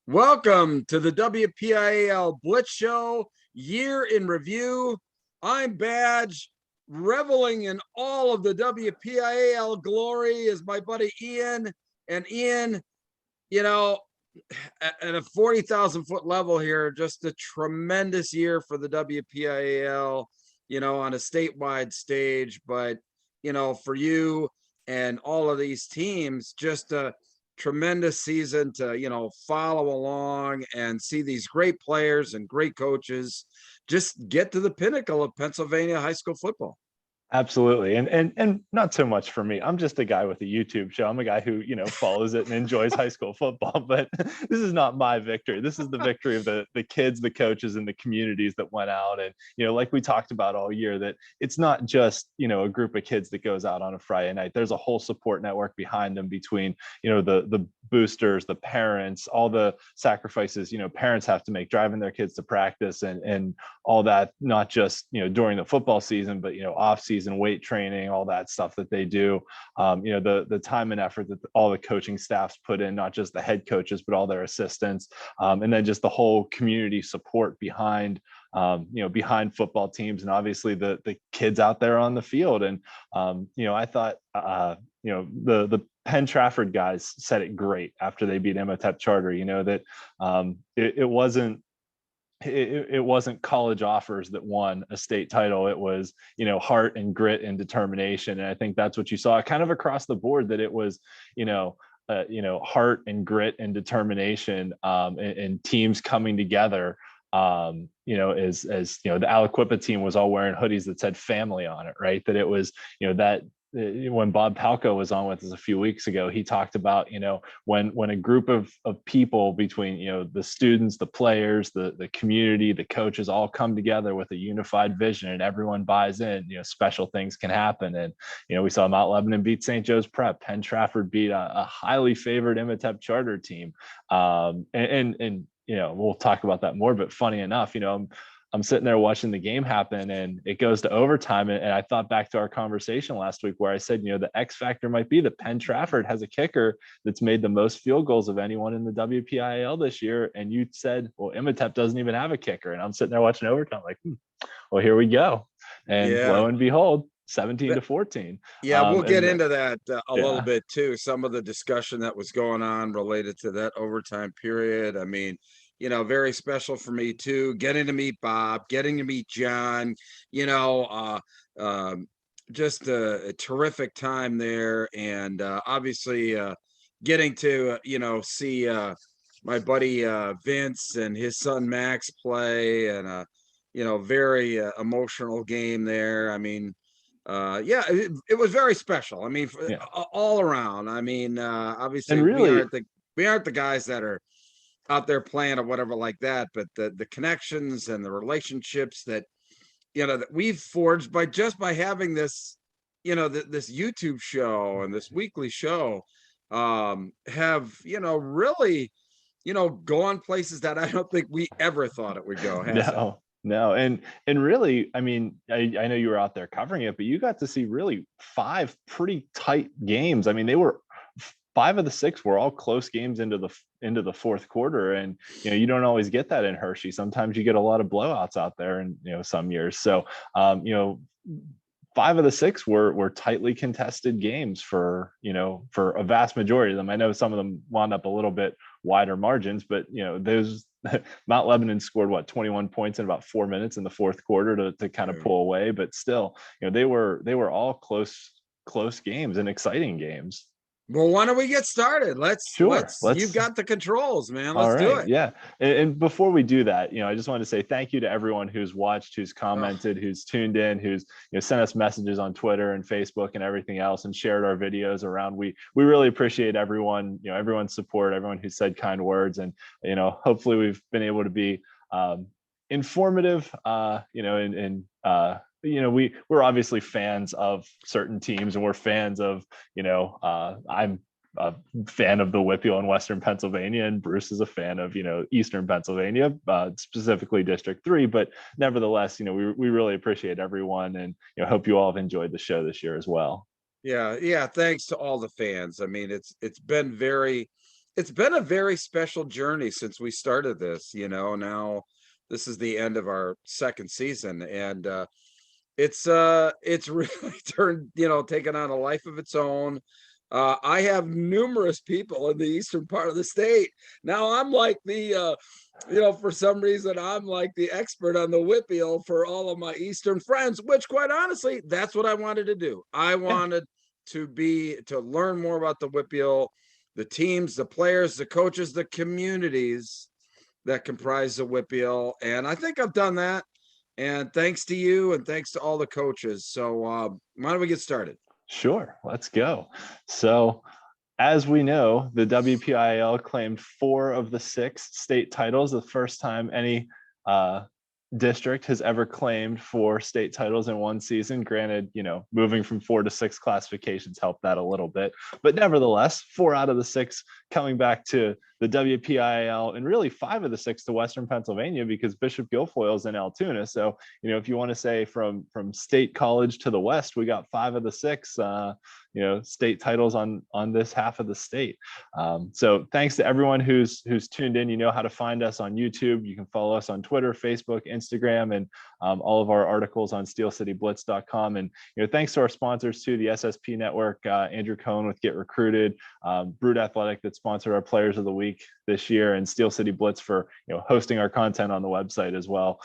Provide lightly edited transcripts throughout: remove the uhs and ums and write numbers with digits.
Welcome to the WPIAL Blitz Show, year in review. I'm Badge, reveling in all of the WPIAL glory is my buddy Ian. And Ian, you know, at a 40,000 foot level here, just a tremendous year for the WPIAL, on a statewide stage. But, for you and all of these teams, just a tremendous season to follow along and see these great players and great coaches just get to the pinnacle of Pennsylvania high school football. Absolutely. And not so much for me. I'm just a guy with a YouTube show. I'm a guy who, follows it and enjoys high school football, but this is not my victory. This is the victory of the kids, the coaches, and the communities that went out. And, like we talked about all year, that it's not just, a group of kids that goes out on a Friday night. There's a whole support network behind them between, the boosters, the parents, all the sacrifices, parents have to make driving their kids to practice and all that, not just, during the football season, but, off season weight training, all that stuff that they do, the time and effort that all the coaching staffs put in, not just the head coaches, but all their assistants, and then just the whole community support behind behind football teams, and obviously the kids out there on the field. And I thought the Penn Trafford guys said it great after they beat Imhotep Charter, that it wasn't college offers that won a state title. It was, heart and grit and determination. And I think that's what you saw kind of across the board, that it was, heart and grit and determination, and teams coming together. As the Aliquippa team was all wearing hoodies that said family on it, right? That it was, that when Bob Palco was on with us a few weeks ago, he talked about, when a group of people between, the students, the players, the community, the coaches all come together with a unified vision and everyone buys in, special things can happen. And, we saw Mount Lebanon beat St. Joe's Prep. Penn Trafford beat a highly favored Imhotep Charter team. We'll talk about that more, but funny enough, I'm sitting there watching the game happen and it goes to overtime. And I thought back to our conversation last week where I said, the X factor might be that Penn Trafford has a kicker that's made the most field goals of anyone in the WPIAL this year. And you said, well, Imhotep doesn't even have a kicker. And I'm sitting there watching overtime like, well, here we go. And lo and behold, 17-14. Yeah, we'll get into that a little bit too. Some of the discussion that was going on related to that overtime period. I mean, very special for me too, getting to meet Bob, getting to meet John, just a terrific time there. And obviously getting to, see my buddy Vince and his son Max play, and very emotional game there. I mean, it was very special. I mean, all around. I mean, obviously really, we aren't the guys that are out there playing or whatever like that, but the connections and the relationships that that we've forged by having this this YouTube show and this weekly show have really gone places that I don't think we ever thought it would go. No. And really, I mean, I know you were out there covering it, but you got to see really 5 pretty tight games. I mean, they were 5 of the 6 were all close games into the fourth quarter. And, you don't always get that in Hershey. Sometimes you get a lot of blowouts out there and, some years. So, 5 of the 6 were tightly contested games for a vast majority of them. I know some of them wound up a little bit wider margins, but, those Mount Lebanon scored 21 points in about 4 minutes in the fourth quarter to kind of pull away. But still, they were all close games and exciting games. Well, why don't we get started? Let's you've got the controls, man. Let's do it. Yeah. And before we do that, I just wanted to say thank you to everyone who's watched, who's commented, who's tuned in, who's sent us messages on Twitter and Facebook and everything else and shared our videos around. We really appreciate everyone, everyone's support, everyone who said kind words. And, hopefully we've been able to be informative, we're obviously fans of certain teams, and we're fans of, I'm a fan of the WPIAL in Western Pennsylvania, and Bruce is a fan of, Eastern Pennsylvania, specifically District 3. But nevertheless, we really appreciate everyone, and hope you all have enjoyed the show this year as well. Yeah. Thanks to all the fans. I mean, it's been very it's been a very special journey since we started this. Now this is the end of our second season, and it's really turned, taken on a life of its own. I have numerous people in the eastern part of the state. Now I'm like for some reason, I'm like the expert on the WPIAL for all of my eastern friends, which quite honestly, that's what I wanted to do. I Yeah. wanted to learn more about the WPIAL, the teams, the players, the coaches, the communities that comprise the WPIAL, and I think I've done that. And thanks to you, and thanks to all the coaches. So why don't we get started? Sure, let's go. So, as we know, the WPIAL claimed 4 of the 6 state titles, the first time any uh, district has ever claimed 4 state titles in one season. Granted, moving from 4 to 6 classifications helped that a little bit, but nevertheless, 4 out of the 6 coming back to the WPIAL, and really 5 of the 6 to Western Pennsylvania, because Bishop Guilfoyle's in Altoona. So, if you want to say from State College to the West, we got 5 of the 6 state titles on this half of the state. So thanks to everyone who's tuned in. You know how to find us on YouTube. You can follow us on Twitter, Facebook, Instagram, and all of our articles on steelcityblitz.com. And thanks to our sponsors too, the SSP Network, Andrew Cohen with Get Recruited, Brood Athletic that sponsored our Players of the Week this year, and Steel City Blitz for hosting our content on the website as well.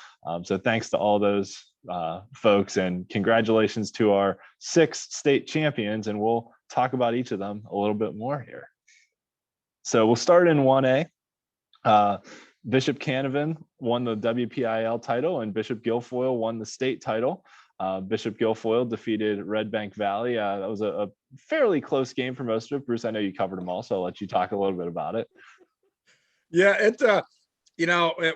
So thanks to all those folks, and congratulations to our 6 state champions, and we'll talk about each of them a little bit more here. So we'll start in 1A. Bishop Canevin won the WPIAL title, and Bishop Guilfoyle won the state title. Bishop Guilfoyle defeated Red Bank Valley. That was a fairly close game for most of it. Bruce, I know you covered them all, so I'll let you talk a little bit about it. Yeah, it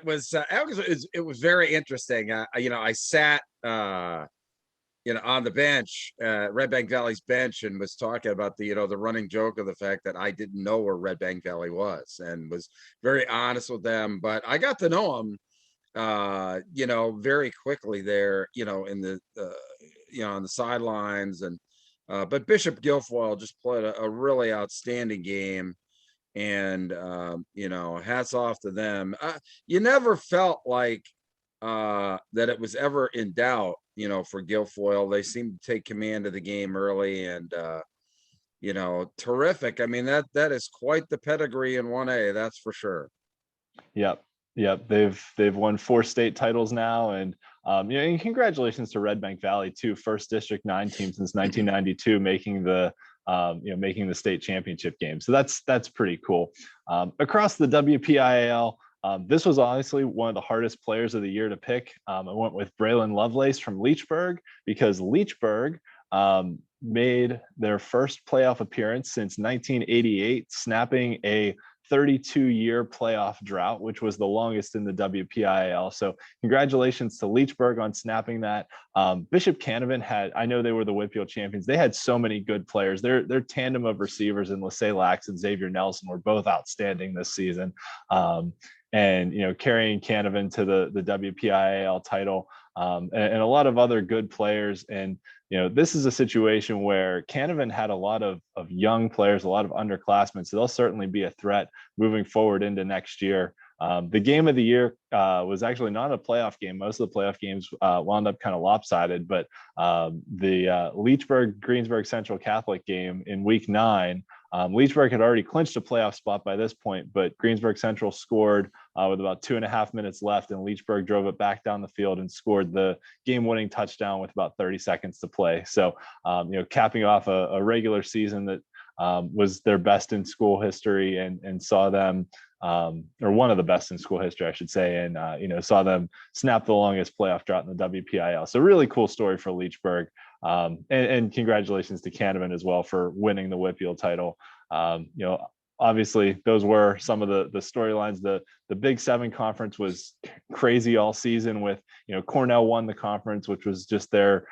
was very interesting. I sat on the bench, Red Bank Valley's bench, and was talking about the running joke of the fact that I didn't know where Red Bank Valley was, and was very honest with them. But I got to know them, very quickly there, in the on the sidelines, and but Bishop Guilfoyle just played a really outstanding game. And hats off to them. You never felt like that it was ever in doubt, for Guilfoyle. They seemed to take command of the game early, and terrific. I mean, that is quite the pedigree in 1A, that's for sure. Yep. They've won 4 state titles now, and and congratulations to Red Bank Valley too, first District 9 team since 1992, making the state championship game. So that's pretty cool. Across the WPIAL, this was honestly one of the hardest players of the year to pick. I went with Braylon Lovelace from Leechburg, because Leechburg made their first playoff appearance since 1988, snapping a 32-year playoff drought, which was the longest in the WPIAL. So congratulations to Leechburg on snapping that. Bishop Canevin I know they were the WPIAL champions. They had so many good players. Their tandem of receivers in Lassay Lax and Xavier Nelson were both outstanding this season. And carrying Canevin to the WPIAL title, and a lot of other good players. And this is a situation where Canevin had a lot of young players, a lot of underclassmen, so they'll certainly be a threat moving forward into next year. The game of the year was actually not a playoff game. Most of the playoff games wound up kind of lopsided, but the Leechburg-Greensburg Central Catholic game in week 9, Leechburg had already clinched a playoff spot by this point, but Greensburg Central scored with about 2.5 minutes left, and Leechburg drove it back down the field and scored the game-winning touchdown with about 30 seconds to play. So, capping off a regular season that was their best in school history, and saw them, or one of the best in school history, I should say, and saw them snap the longest playoff drought in the WPIAL. So really cool story for Leechburg, and congratulations to Canevin as well for winning the WPIAL title. Obviously those were some of the storylines. The Big 7 conference was crazy all season with, Cornell won the conference, which was just their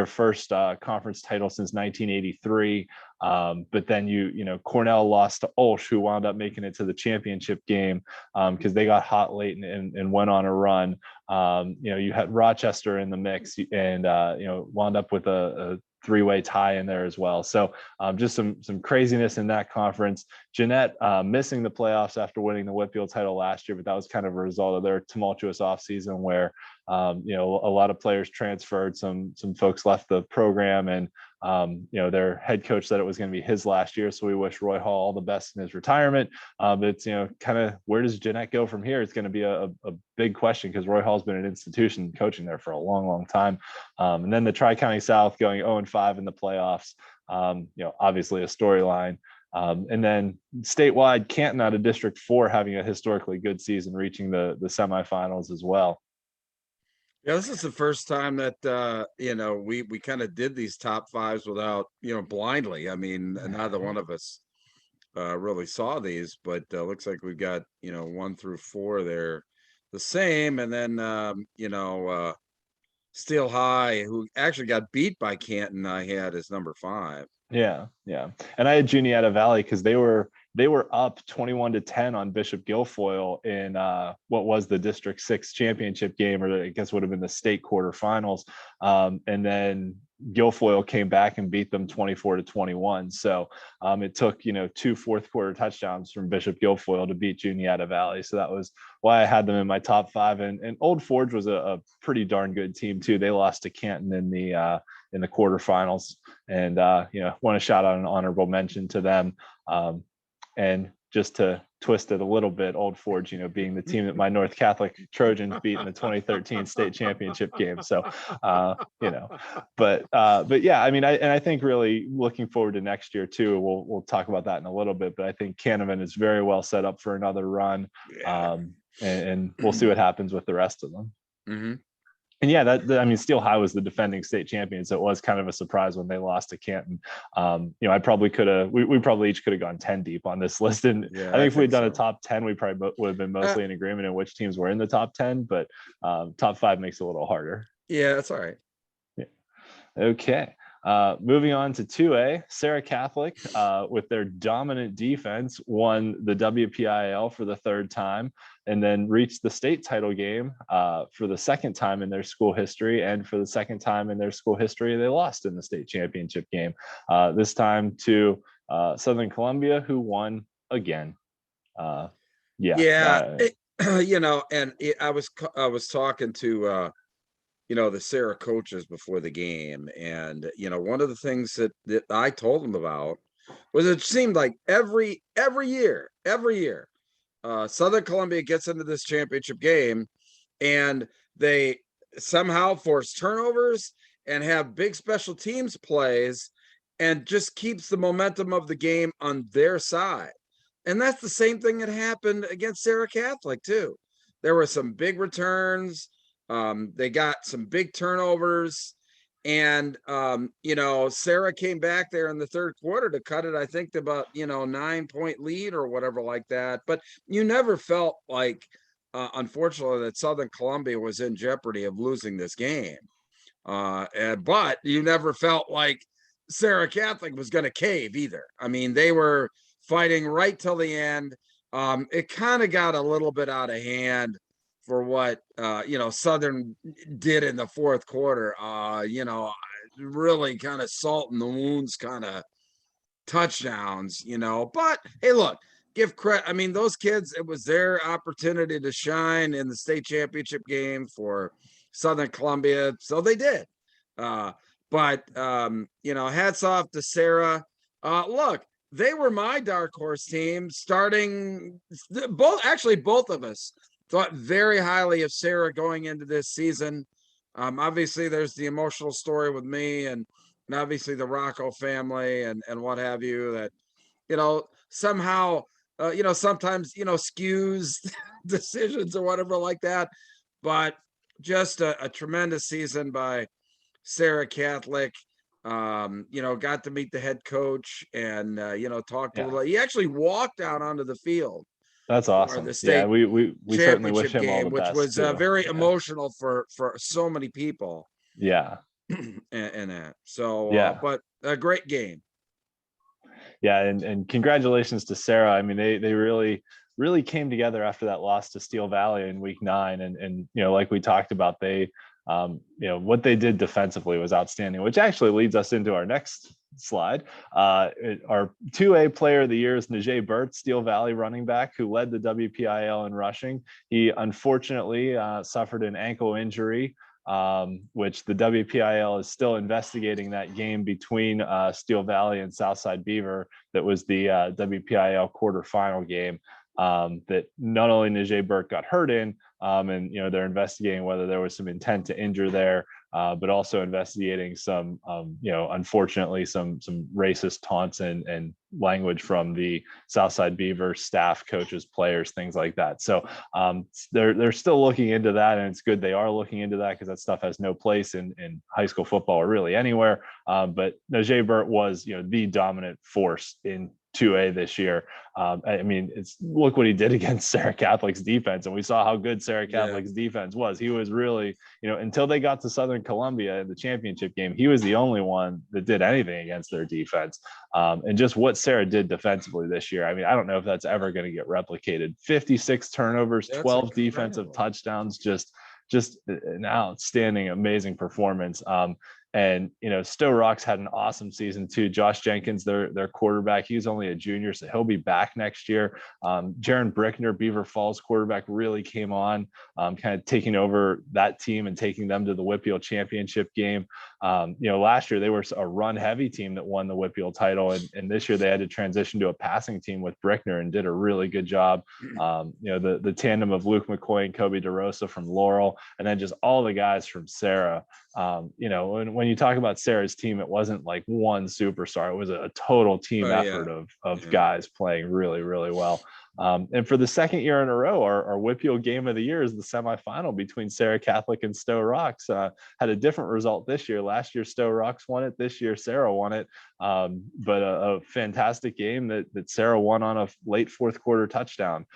first conference title since 1983. But then Cornell lost to Ulsh, who wound up making it to the championship game because they got hot late and went on a run. You had Rochester in the mix, and wound up with a three-way tie in there as well. So just some craziness in that conference. Jeanette missing the playoffs after winning the WPIAL title last year, but that was kind of a result of their tumultuous offseason where a lot of players transferred, some folks left the program, and their head coach said it was going to be his last year. So we wish Roy Hall all the best in his retirement. But it's, kind of where does Jeanette go from here? It's going to be a big question because Roy Hall's been an institution coaching there for a long, long time. And then the Tri-County South going 0-5 in the playoffs, obviously a storyline. And then statewide, Canton out of District 4 having a historically good season, reaching the semifinals as well. Yeah, this is the first time that we kind of did these top fives without blindly. I mean, neither one of us really saw these, but looks like we've got 1 through 4 there the same, and then Steel High, who actually got beat by Canton, I had as number 5. Yeah. And I had Juniata Valley because they were up 21-10 on Bishop Guilfoyle in what was the District 6 championship game, or I guess would have been the state quarterfinals. And then Guilfoyle came back and beat them 24-21. So it took 2 fourth quarter touchdowns from Bishop Guilfoyle to beat Juniata Valley. So that was why I had them in my top 5. And Old Forge was a pretty darn good team too. They lost to Canton in the quarterfinals, and want to shout out an honorable mention to them. And just to twist it a little bit, Old Forge, being the team that my North Catholic Trojans beat in the 2013 state championship game. So, but yeah, I mean, I think really looking forward to next year too. We'll talk about that in a little bit, but I think Canevin is very well set up for another run. Yeah. And we'll see what happens with the rest of them. Mm-hmm. And yeah, Steel High was the defending state champion, so it was kind of a surprise when they lost to Canton. I probably could have, we probably each could have gone 10 deep on this list, and yeah, I think if we'd done a top 10, we probably would have been mostly in agreement in which teams were in the top 10. But top 5 makes it a little harder. Yeah, that's all right. Yeah. Okay. Moving on to 2A, Sarah Catholic, with their dominant defense, won the WPIAL for the 3rd time, and then reached the state title game for the 2nd time in their school history. And for the 2nd time in their school history, they lost in the state championship game, this time to Southern Columbia, who won again. I was talking to the Sarah coaches before the game. And, one of the things that I told them about was it seemed like every year, Southern Columbia gets into this championship game and they somehow force turnovers and have big special teams plays and just keeps the momentum of the game on their side. And that's the same thing that happened against Sarah Catholic too. There were some big returns. They got some big turnovers, and Sarah came back there in the 3rd quarter to cut it, I think, to about 9-point lead or whatever like that. But you never felt like, unfortunately, that Southern Columbia was in jeopardy of losing this game. But you never felt like Sarah Catholic was going to cave either. I mean, they were fighting right till the end. It kind of got a little bit out of hand for what Southern did in the 4th quarter. Really kind of salt in the wounds kind of touchdowns, but hey, look, give credit. I mean, those kids, it was their opportunity to shine in the state championship game for Southern Columbia, so they did. But hats off to Sarah. Look, they were my dark horse team starting both of us thought very highly of Sarah going into this season. Obviously there's the emotional story with me and obviously the Rocco family and what have you that, somehow, sometimes, skews decisions or whatever like that, but just a tremendous season by Sarah Catholic. Got to meet the head coach and, talked a little. He actually walked out onto the field. That's awesome. Yeah, we certainly wish him all the best, which was very emotional for so many people. Yeah. and that. So, but a great game. Yeah, and congratulations to Sarah. I mean, they really came together after that loss to Steel Valley in week 9, and like we talked about, they what they did defensively was outstanding, which actually leads us into our next slide. Our 2A player of the year is Najee Burt, Steel Valley running back, who led the WPIAL in rushing. He unfortunately suffered an ankle injury, which the WPIAL is still investigating that game between Steel Valley and Southside Beaver. That was the WPIAL quarterfinal game that not only Najee Burt got hurt in, and they're investigating whether there was some intent to injure there, but also investigating some unfortunately some racist taunts and language from the Southside Beaver staff, coaches, players, things like that. So they're still looking into that, and it's good they are looking into that, because that stuff has no place in high school football or really anywhere. But Najee Burt was the dominant force in 2A this year. Look what he did against Sarah Catholic's defense, and we saw how good Sarah Catholic's defense was. He was really, until they got to Southern Columbia in the championship game, he was the only one that did anything against their defense. And just what Sarah did defensively this year, I don't know if that's ever going to get replicated. 56 turnovers, That's 12 incredible. defensive touchdowns, just an outstanding, amazing performance. And Stowe Rocks had an awesome season too. Josh Jenkins, their quarterback, he's only a junior, so he'll be back next year. Jaron Brickner, Beaver Falls quarterback, really came on, kind of taking over that team and taking them to the WPIAL championship game. Last year they were a run-heavy team that won the WPIAL title, and this year they had to transition to a passing team with Brickner and did a really good job. The tandem of Luke McCoy and Kobe DeRosa from Laurel, and then just all the guys from Sarah. When you talk about Sarah's team, it wasn't like one superstar. It was a total team effort of guys playing really, really well. And for the second year in a row, our WPIAL game of the year is the semifinal between Sarah Catholic and Stowe Rocks. Had a different result this year. Last year, Stowe Rocks won it. This year, Sarah won it. But a fantastic game that Sarah won on a late fourth quarter touchdown,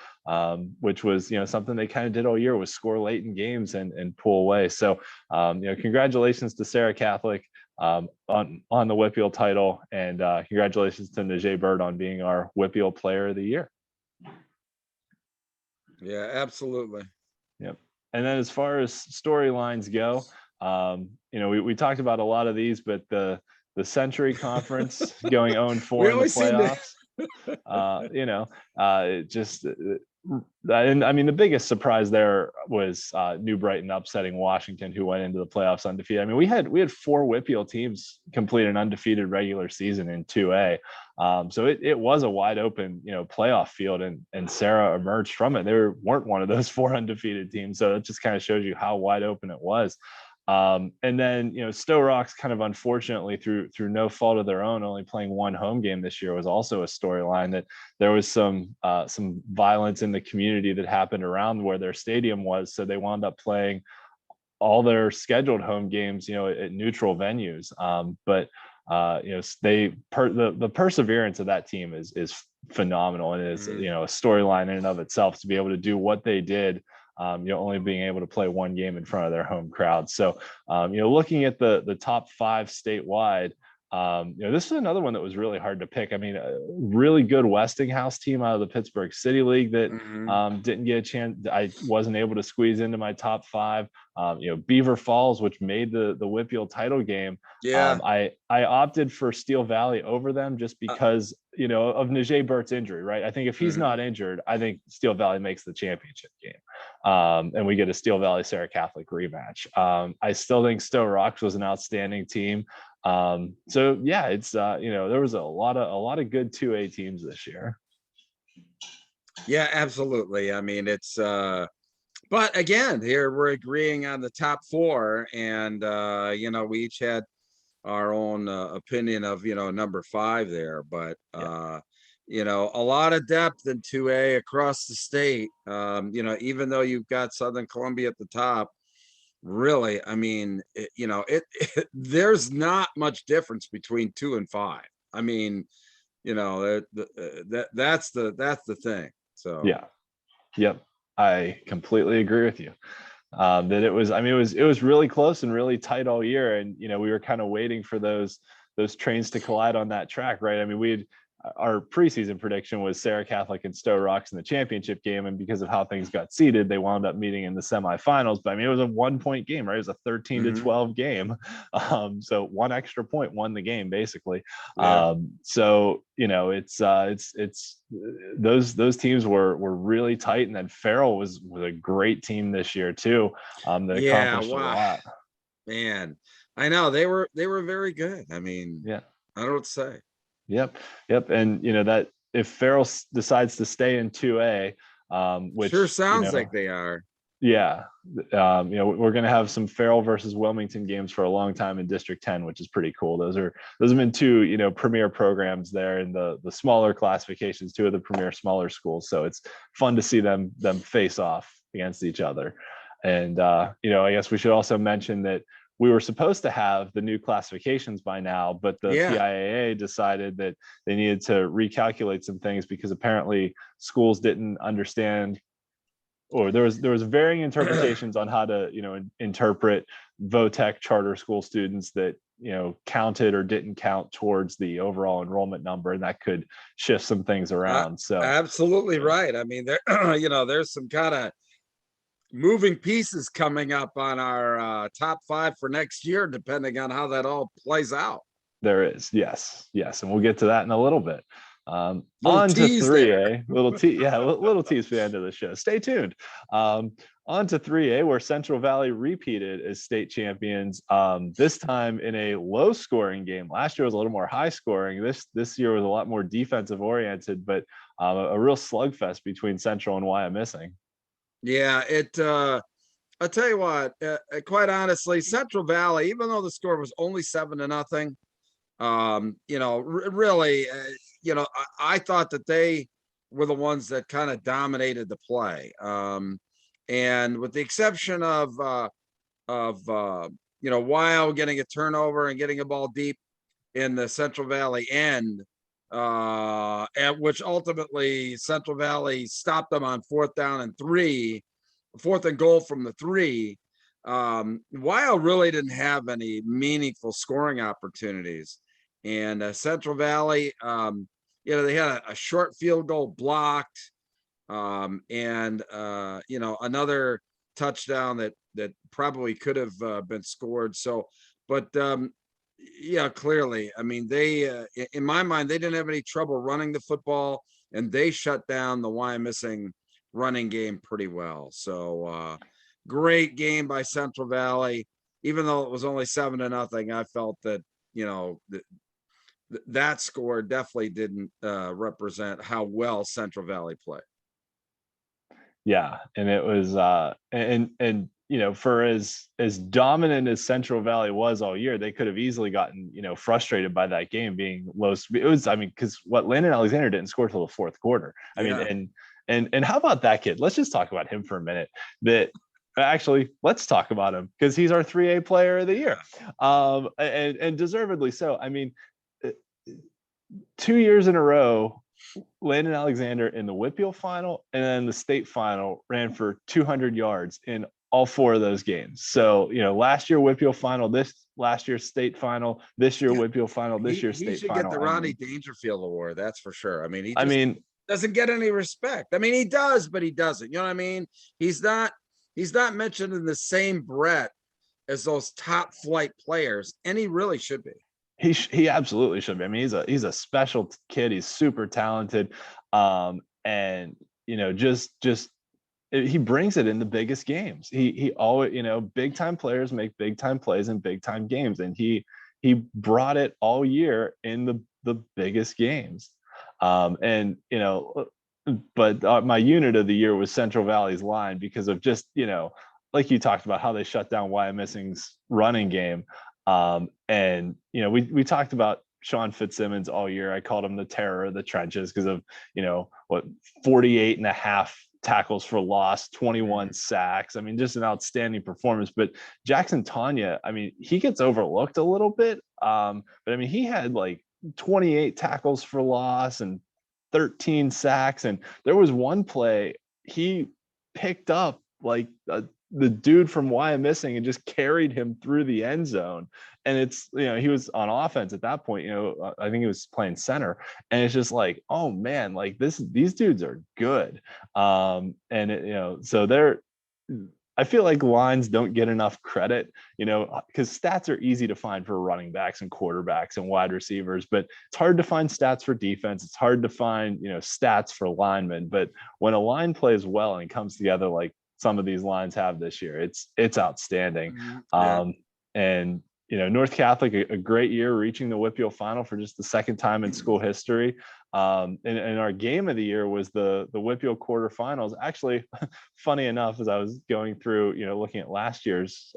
which was something they kind of did all year, was score late in games and pull away. So congratulations to Sarah Catholic on the WPIAL title, and congratulations to Najee Burt on being our WPIAL player of the year. Yeah, absolutely. Yep. And then as far as storylines go, we talked about a lot of these, but the Century Conference going 0-4 in the playoffs, the biggest surprise there was New Brighton upsetting Washington, who went into the playoffs undefeated. We had 4 WPIAL teams complete an undefeated regular season in 2A. So it was a wide open, playoff field, and Sarah emerged from it. They weren't one of those 4 undefeated teams. So it just kind of shows you how wide open it was. And then, Stowe Rocks, kind of unfortunately through no fault of their own, only playing one home game this year, was also a storyline that there was some violence in the community that happened around where their stadium was. So they wound up playing all their scheduled home games, at neutral venues. But the perseverance of that team is phenomenal, and is a storyline in and of itself to be able to do what they did. Only being able to play one game in front of their home crowd. So, looking at the top 5 statewide, this is another one that was really hard to pick. A really good Westinghouse team out of the Pittsburgh City League that didn't get a chance. I wasn't able to squeeze into my top 5. Beaver Falls, which made the WPIAL title game. Yeah. I opted for Steel Valley over them just because of Najee Burt's injury, right? I think if he's not injured, I think Steel Valley makes the championship game. And we get a Steel Valley Sarah Catholic rematch. I still think Stowe Rocks was an outstanding team. So yeah, it's there was a lot of good 2A teams this year. Yeah, absolutely. It's but again, here we're agreeing on the top 4, and we each had our own opinion of number 5 there, but a lot of depth in 2A across the state. Even though you've got Southern Columbia at the top, really, there's not much difference between 2 and 5. That's the thing. So yeah, yep, I completely agree with you. That it was really close and really tight all year, and we were kind of waiting for those trains to collide on that track, right? our preseason prediction was Sarah Catholic and Stowe Rocks in the championship game, and because of how things got seeded, they wound up meeting in the semifinals. But I mean, it was a 1-point game, right? It was a 13-12 game, so one extra point won the game basically. Yeah. So it's those teams were really tight, and then Farrell was a great team this year too. That accomplished a lot. Man, I know they were very good. I mean, Yeah, I don't know what to say. Yep. And that if Farrell decides to stay in 2A, which Sure sounds like they are. Yeah. We're going to have some Farrell versus Wilmington games for a long time in District 10, which is pretty cool. Those have been two, premier programs there in the smaller classifications, two of the premier smaller schools. So it's fun to see them face off against each other. And, I guess we should also mention that we were supposed to have the new classifications by now, but the PIAA decided that they needed to recalculate some things because apparently schools didn't understand, or there was varying interpretations on how to, interpret VOTEC charter school students that, counted or didn't count towards the overall enrollment number, and that could shift some things around. So absolutely right. I mean, there, there's some kind of moving pieces coming up on our top 5 for next year, depending on how that all plays out. There is, yes, and we'll get to that in a little bit. On to 3A, little tease for the end of the show. Stay tuned. On to 3A, where Central Valley repeated as state champions. This time in a low-scoring game. Last year was a little more high-scoring. This year was a lot more defensive-oriented, but a real slugfest between Central and Wyomissing. Yeah, I'll tell you what, quite honestly, Central Valley, even though the score was only 7-0, really, I thought that they were the ones that kind of dominated the play. And with the exception of Weil getting a turnover and getting a ball deep in the Central Valley end, at which ultimately Central Valley stopped them on 4th and goal from the 3. Weil really didn't have any meaningful scoring opportunities, and Central Valley, they had a short field goal blocked, and another touchdown that probably could have been scored. So, but clearly, I mean, they, in my mind, they didn't have any trouble running the football, and they shut down the Wyomissing running game pretty well. So, great game by Central Valley. Even though it was only 7-0, I felt that, that score definitely didn't represent how well Central Valley played. Yeah, and it was for as dominant as Central Valley was all year, they could have easily gotten frustrated by that game being low. It was, because Landon Alexander didn't score till the 4th quarter. I mean, and how about that kid? Let's just talk about him for a minute. Actually, let's talk about him because he's our 3A player of the year, and deservedly so. I mean, 2 years in a row, Landon Alexander in the WPIAL final and then the state final ran for 200 yards in all 4 of those games. So, last year WPIAL final, last year state final, this year WPIAL final, this year state final. He should get the Ronnie Dangerfield Award, that's for sure. I mean, he doesn't get any respect. I mean, he does, but he doesn't. You know what I mean? He's not mentioned in the same breath as those top flight players, and he really should be. He absolutely should be. I mean, he's a special kid. He's super talented, and just he brings it in the biggest games. He always, big time players make big time plays in big time games, and he brought it all year in the biggest games. But my unit of the year was Central Valley's line because of just like you talked about how they shut down Wyomissing's running game. And we talked about Sean Fitzsimmons all year. I called him the terror of the trenches because of 48.5 tackles for loss, 21 sacks. I mean, just an outstanding performance. But Jackson Tanya, I mean, he gets overlooked a little bit, but I mean, he had like 28 tackles for loss and 13 sacks, and there was one play he picked up like the dude from Why I'm Missing and just carried him through the end zone. And it's, he was on offense at that point, I think he was playing center. And it's just like, oh man, like these dudes are good. So I feel like lines don't get enough credit, because stats are easy to find for running backs and quarterbacks and wide receivers, but it's hard to find stats for defense. It's hard to find, stats for linemen. But when a line plays well and comes together like some of these lines have this year, it's outstanding. Yeah. And North Catholic, a great year, reaching the WPIAL final for just the second time in school history. And our game of the year was the WPIAL quarterfinals. Actually, funny enough, as I was going through, looking at last year's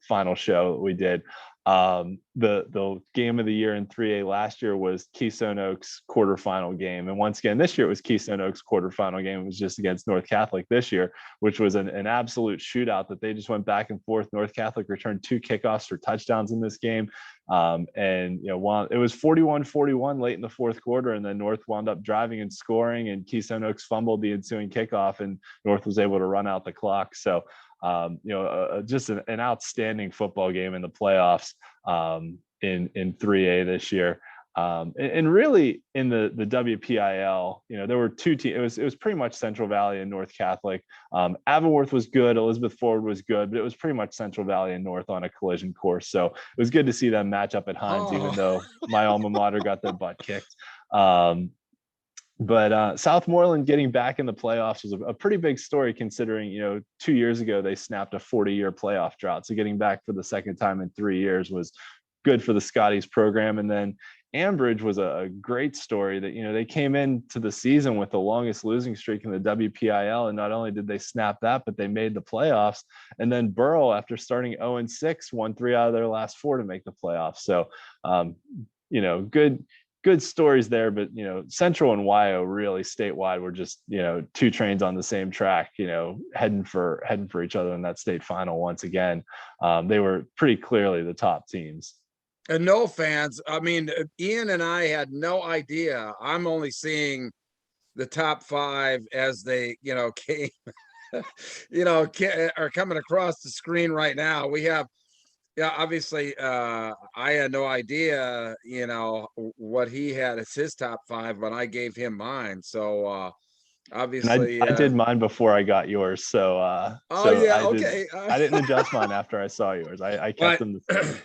final show that we did, the game of the year in 3A last year was Keystone Oaks quarterfinal game. And once again, this year it was Keystone Oaks quarterfinal game. It was just against North Catholic this year, which was an absolute shootout that they just went back and forth. North Catholic returned 2 kickoffs for touchdowns in this game. It was 41-41 late in the fourth quarter, and then North wound up driving and scoring, and Keystone Oaks fumbled the ensuing kickoff, and North was able to run out the clock. So, just an outstanding football game in the playoffs in 3A this year. And really in the WPIAL, there were 2 teams. It was pretty much Central Valley and North Catholic. Avonworth was good. Elizabeth Forward was good, but it was pretty much Central Valley and North on a collision course. So it was good to see them match up at Hines, even though my alma mater got their butt kicked. But Southmoreland getting back in the playoffs was a pretty big story, considering, 2 years ago, they snapped a 40-year playoff drought. So getting back for the second time in 3 years was good for the Scotties program. And then Ambridge was a great story that, they came into the season with the longest losing streak in the WPIAL. And not only did they snap that, but they made the playoffs. And then Burrow, after starting 0-6, won 3 out of their last 4 to make the playoffs. So, good stories there. But, Central and WYO really statewide were just, 2 trains on the same track, heading for each other in that state final once again. They were pretty clearly the top teams. And no fans. I mean, Ian and I had no idea. I'm only seeing the top 5 as they, came, are coming across the screen right now. We have, obviously, I had no idea, what he had as his top 5 when I gave him mine. So, obviously, I did mine before I got yours. So, okay. I didn't adjust mine after I saw yours. I kept them the same.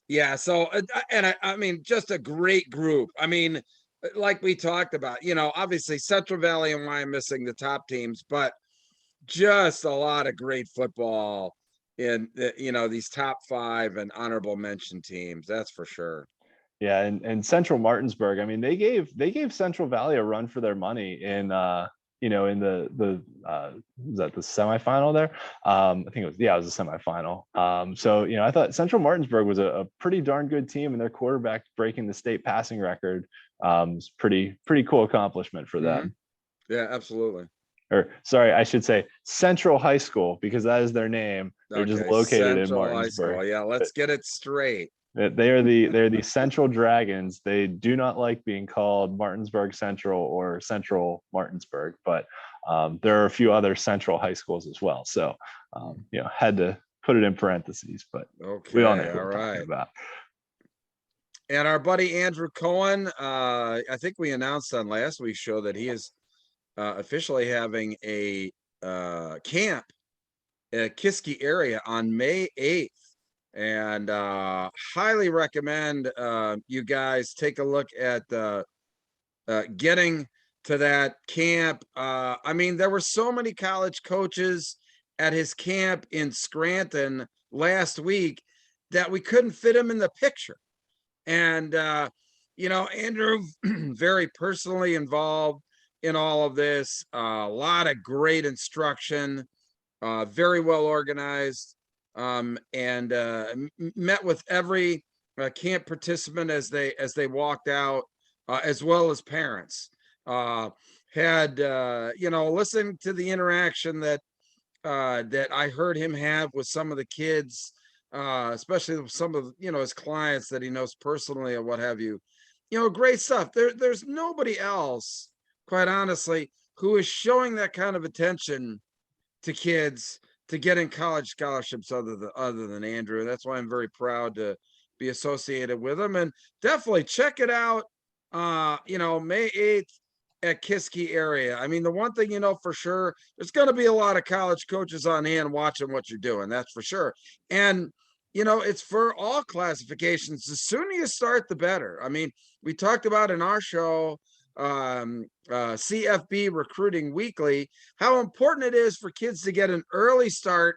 Yeah. So, and I mean, just a great group. I mean, like we talked about, obviously Central Valley and why I'm missing the top teams, but just a lot of great football in, these top 5 and honorable mention teams. That's for sure. Yeah. And Central Martinsburg, I mean, they gave Central Valley a run for their money in, in the was that the semifinal there? I think it was a semifinal. So, I thought Central Martinsburg was a pretty darn good team, and their quarterback breaking the state passing record was pretty cool accomplishment for them. Yeah, absolutely. Or sorry, I should say Central High School, because that is their name. They're just located Central in Martinsburg. Yeah, let's get it straight. They're the Central Dragons. They do not like being called Martinsburg Central or Central Martinsburg, but there are a few other Central high schools as well. So, had to put it in parentheses, but we all know who we're talking about. And our buddy Andrew Cohen, I think we announced on last week's show that he is officially having a camp at Kiski area on May 8th. And highly recommend you guys take a look at getting to that camp. I mean, there were so many college coaches at his camp in Scranton last week that we couldn't fit him in the picture. And, Andrew, very personally involved in all of this, a lot of great instruction, very well organized. And met with every camp participant as they walked out, as well as parents. Had listened to the interaction that I heard him have with some of the kids, especially with some of his clients that he knows personally or what have you. Great stuff. There's nobody else, quite honestly, who is showing that kind of attention to kids to getting college scholarships other than Andrew. That's why I'm very proud to be associated with him. And definitely check it out. May 8th at Kiski area. I mean, the one thing for sure, there's going to be a lot of college coaches on hand watching what you're doing. That's for sure. And it's for all classifications. The sooner you start, the better. I mean, we talked about in our show, CFB Recruiting Weekly, how important it is for kids to get an early start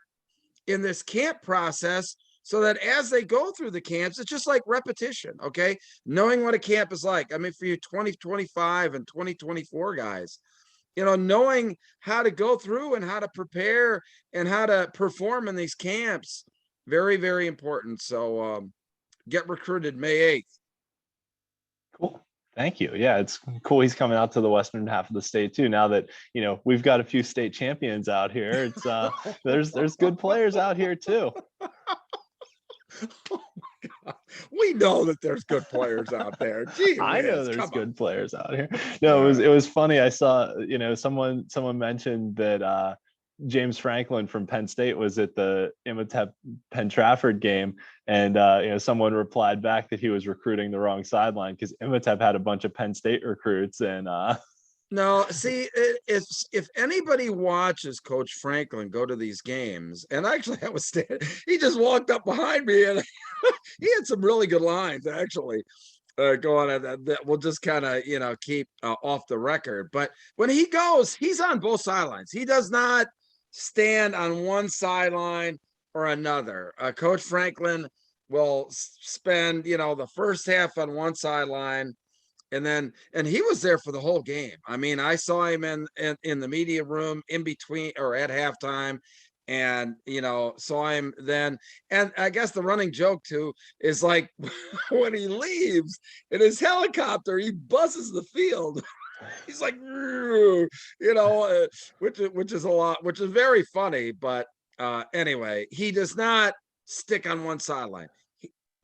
in this camp process, so that as they go through the camps, it's just like repetition. Okay. Knowing what a camp is like. I mean, for you 2025 and 2024 guys, knowing how to go through and how to prepare and how to perform in these camps, very, very important. So get recruited May 8th. Cool. Thank you. Yeah, it's cool. He's coming out to the western half of the state too. Now that we've got a few state champions out here, it's there's good players out here too. Oh my God. We know that there's good players out there. Gee, I know there's good players out here. No, it was funny. I saw someone mentioned that James Franklin from Penn State was at the Imhotep Penn Trafford game, and someone replied back that he was recruiting the wrong sideline because Imhotep had a bunch of Penn State recruits. And no, see, if anybody watches Coach Franklin go to these games, and actually I was standing, he just walked up behind me, and he had some really good lines actually. Going on that we'll just kind of keep off the record. But when he goes, he's on both sidelines. He does not stand on one sideline or another. Coach Franklin will spend the first half on one sideline, and he was there for the whole game. I mean, I saw him in the media room in between or at halftime, and saw him then. And I guess the running joke too is like when he leaves in his helicopter, he buzzes the field. He's like, which is a lot, which is very funny. But anyway, he does not stick on one sideline.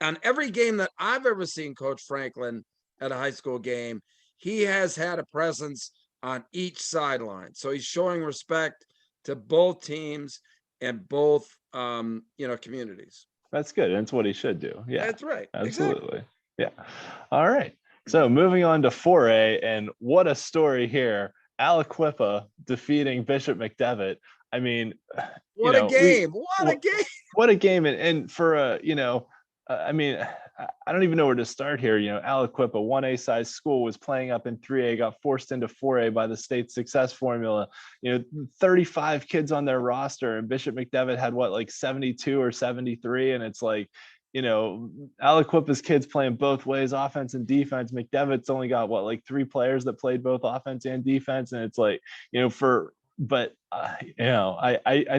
On every game that I've ever seen Coach Franklin at a high school game, he has had a presence on each sideline. So he's showing respect to both teams and both communities. That's good. That's what he should do. Yeah, that's right. Absolutely. Exactly. Yeah. All right. So moving on to 4A, and what a story here. Aliquippa defeating Bishop McDevitt. I mean, what a game. What a game. And for I mean, I don't even know where to start here. Aliquippa, 1A size school, was playing up in 3A, got forced into 4A by the state success formula. 35 kids on their roster, and Bishop McDevitt had 72 or 73, and it's like, Aliquippa's kids playing both ways, offense and defense. McDevitt's only got 3 players that played both offense and defense, and it's like, I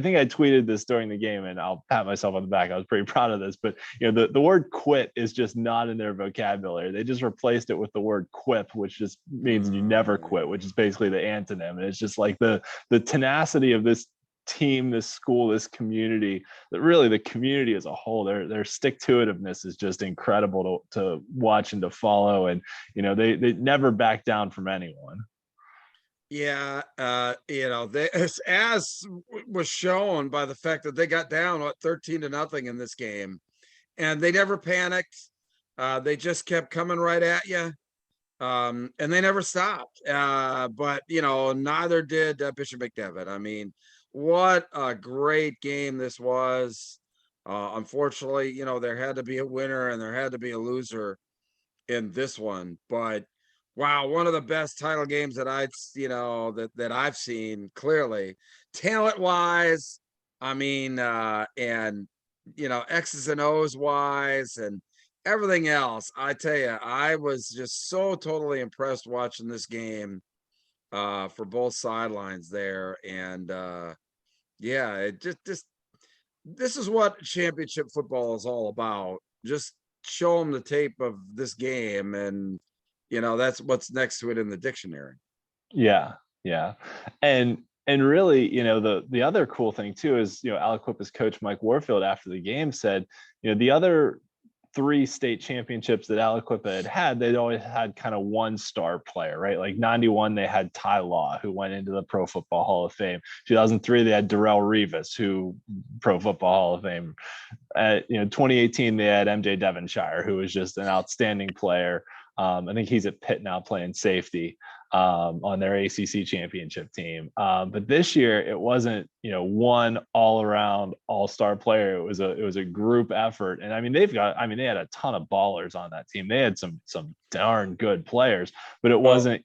think I tweeted this during the game, and I'll pat myself on the back. I was pretty proud of this, but the word quit is just not in their vocabulary. They just replaced it with the word quip, which just means you never quit, which is basically the antonym. And it's just like the tenacity of this team, this school, this community, that really the community as a whole, their stick-to-itiveness is just incredible to watch and to follow. And they never back down from anyone. Yeah, they, as was shown by the fact that they got down 13-0 in this game, and they never panicked. They just kept coming right at you, and they never stopped. But neither did Bishop McDevitt. I mean, what a great game this was. Unfortunately, there had to be a winner and there had to be a loser in this one, but wow, one of the best title games that I've seen, clearly, talent wise. I mean, and X's and O's wise and everything else. I tell you, I was just so totally impressed watching this game for both sidelines there. And yeah, it just this is what championship football is all about. Just show them the tape of this game, and that's what's next to it in the dictionary. Yeah. And really, the other cool thing too is, Aliquippa's coach Mike Warfield after the game said, the other 3 state championships that Aliquippa had, they'd always had kind of one star player, right? Like 91, they had Ty Law, who went into the Pro Football Hall of Fame. 2003, they had Darrell Rivas, who Pro Football Hall of Fame. 2018, they had MJ Devonshire, who was just an outstanding player. I think he's at Pitt now playing safety on their ACC championship team. But this year it wasn't, one all around all-star player. It was a group effort. And I mean, they had a ton of ballers on that team. They had some darn good players, but it wasn't,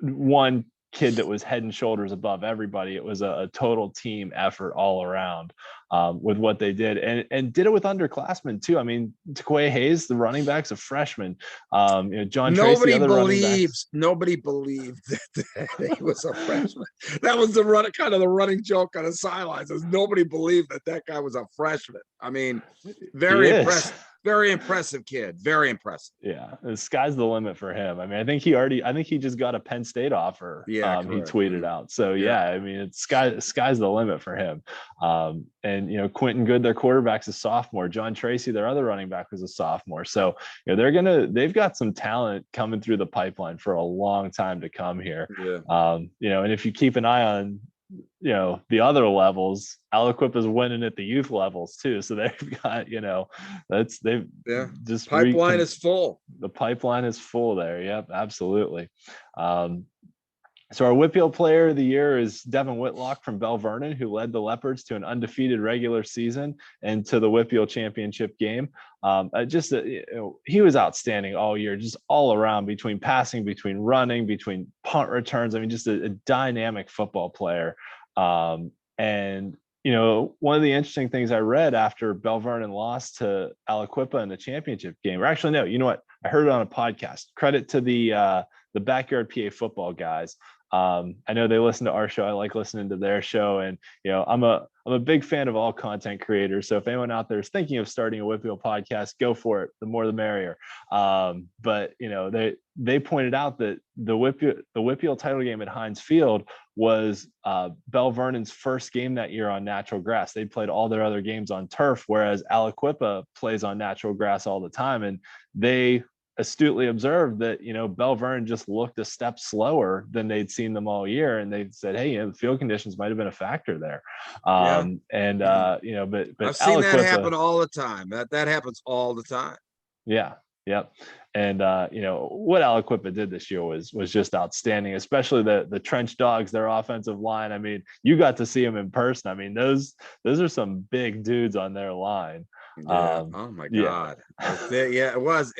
one kid that was head and shoulders above everybody. It was a total team effort all around with what they did, and did it with underclassmen too. I mean, Taquay Hayes, the running back's a freshman. John Tracy, nobody believed that he was a freshman. That was the running joke on the sidelines. Nobody believed that guy was a freshman. I mean, very impressive. Very impressive kid. Very impressive. Yeah, the sky's the limit for him. I mean, I think he just got a Penn State offer. Yeah, he tweeted out. So yeah, I mean, it's sky's the limit for him. And Quentin Good, their quarterback's a sophomore. John Tracy, their other running back, was a sophomore. So they've got some talent coming through the pipeline for a long time to come here. Yeah. And if you keep an eye on the other levels, Aliquippa is winning at the youth levels too. So they've got, just pipeline is full. The pipeline is full there. Yep, absolutely. So our WPIAL player of the year is Devin Whitlock from Bell Vernon, who led the Leopards to an undefeated regular season and to the WPIAL championship game. He was outstanding all year, just all around, between passing, between running, between punt returns. I mean, just a dynamic football player. One of the interesting things I read after Bell Vernon lost to Aliquippa in the championship game, or actually, no, you know what? I heard it on a podcast. Credit to the Backyard PA football guys. I know they listen to our show. I like listening to their show, and I'm a big fan of all content creators. So if anyone out there is thinking of starting a WPIAL podcast, go for it. The more the merrier. But they pointed out that the WPIAL title game at Heinz Field was Bell Vernon's first game that year on natural grass. They played all their other games on turf, whereas Aliquippa plays on natural grass all the time, and they astutely observed that Bell Vernon just looked a step slower than they'd seen them all year, and they said, hey, the field conditions might have been a factor there. But I've seen that happen all the time. That happens all the time. Yeah. Yep. And what Aliquippa did this year was just outstanding, especially the Trench Dogs, their offensive line. I mean, you got to see them in person. I mean, those are some big dudes on their line. Yeah. Oh my God. Yeah, it was,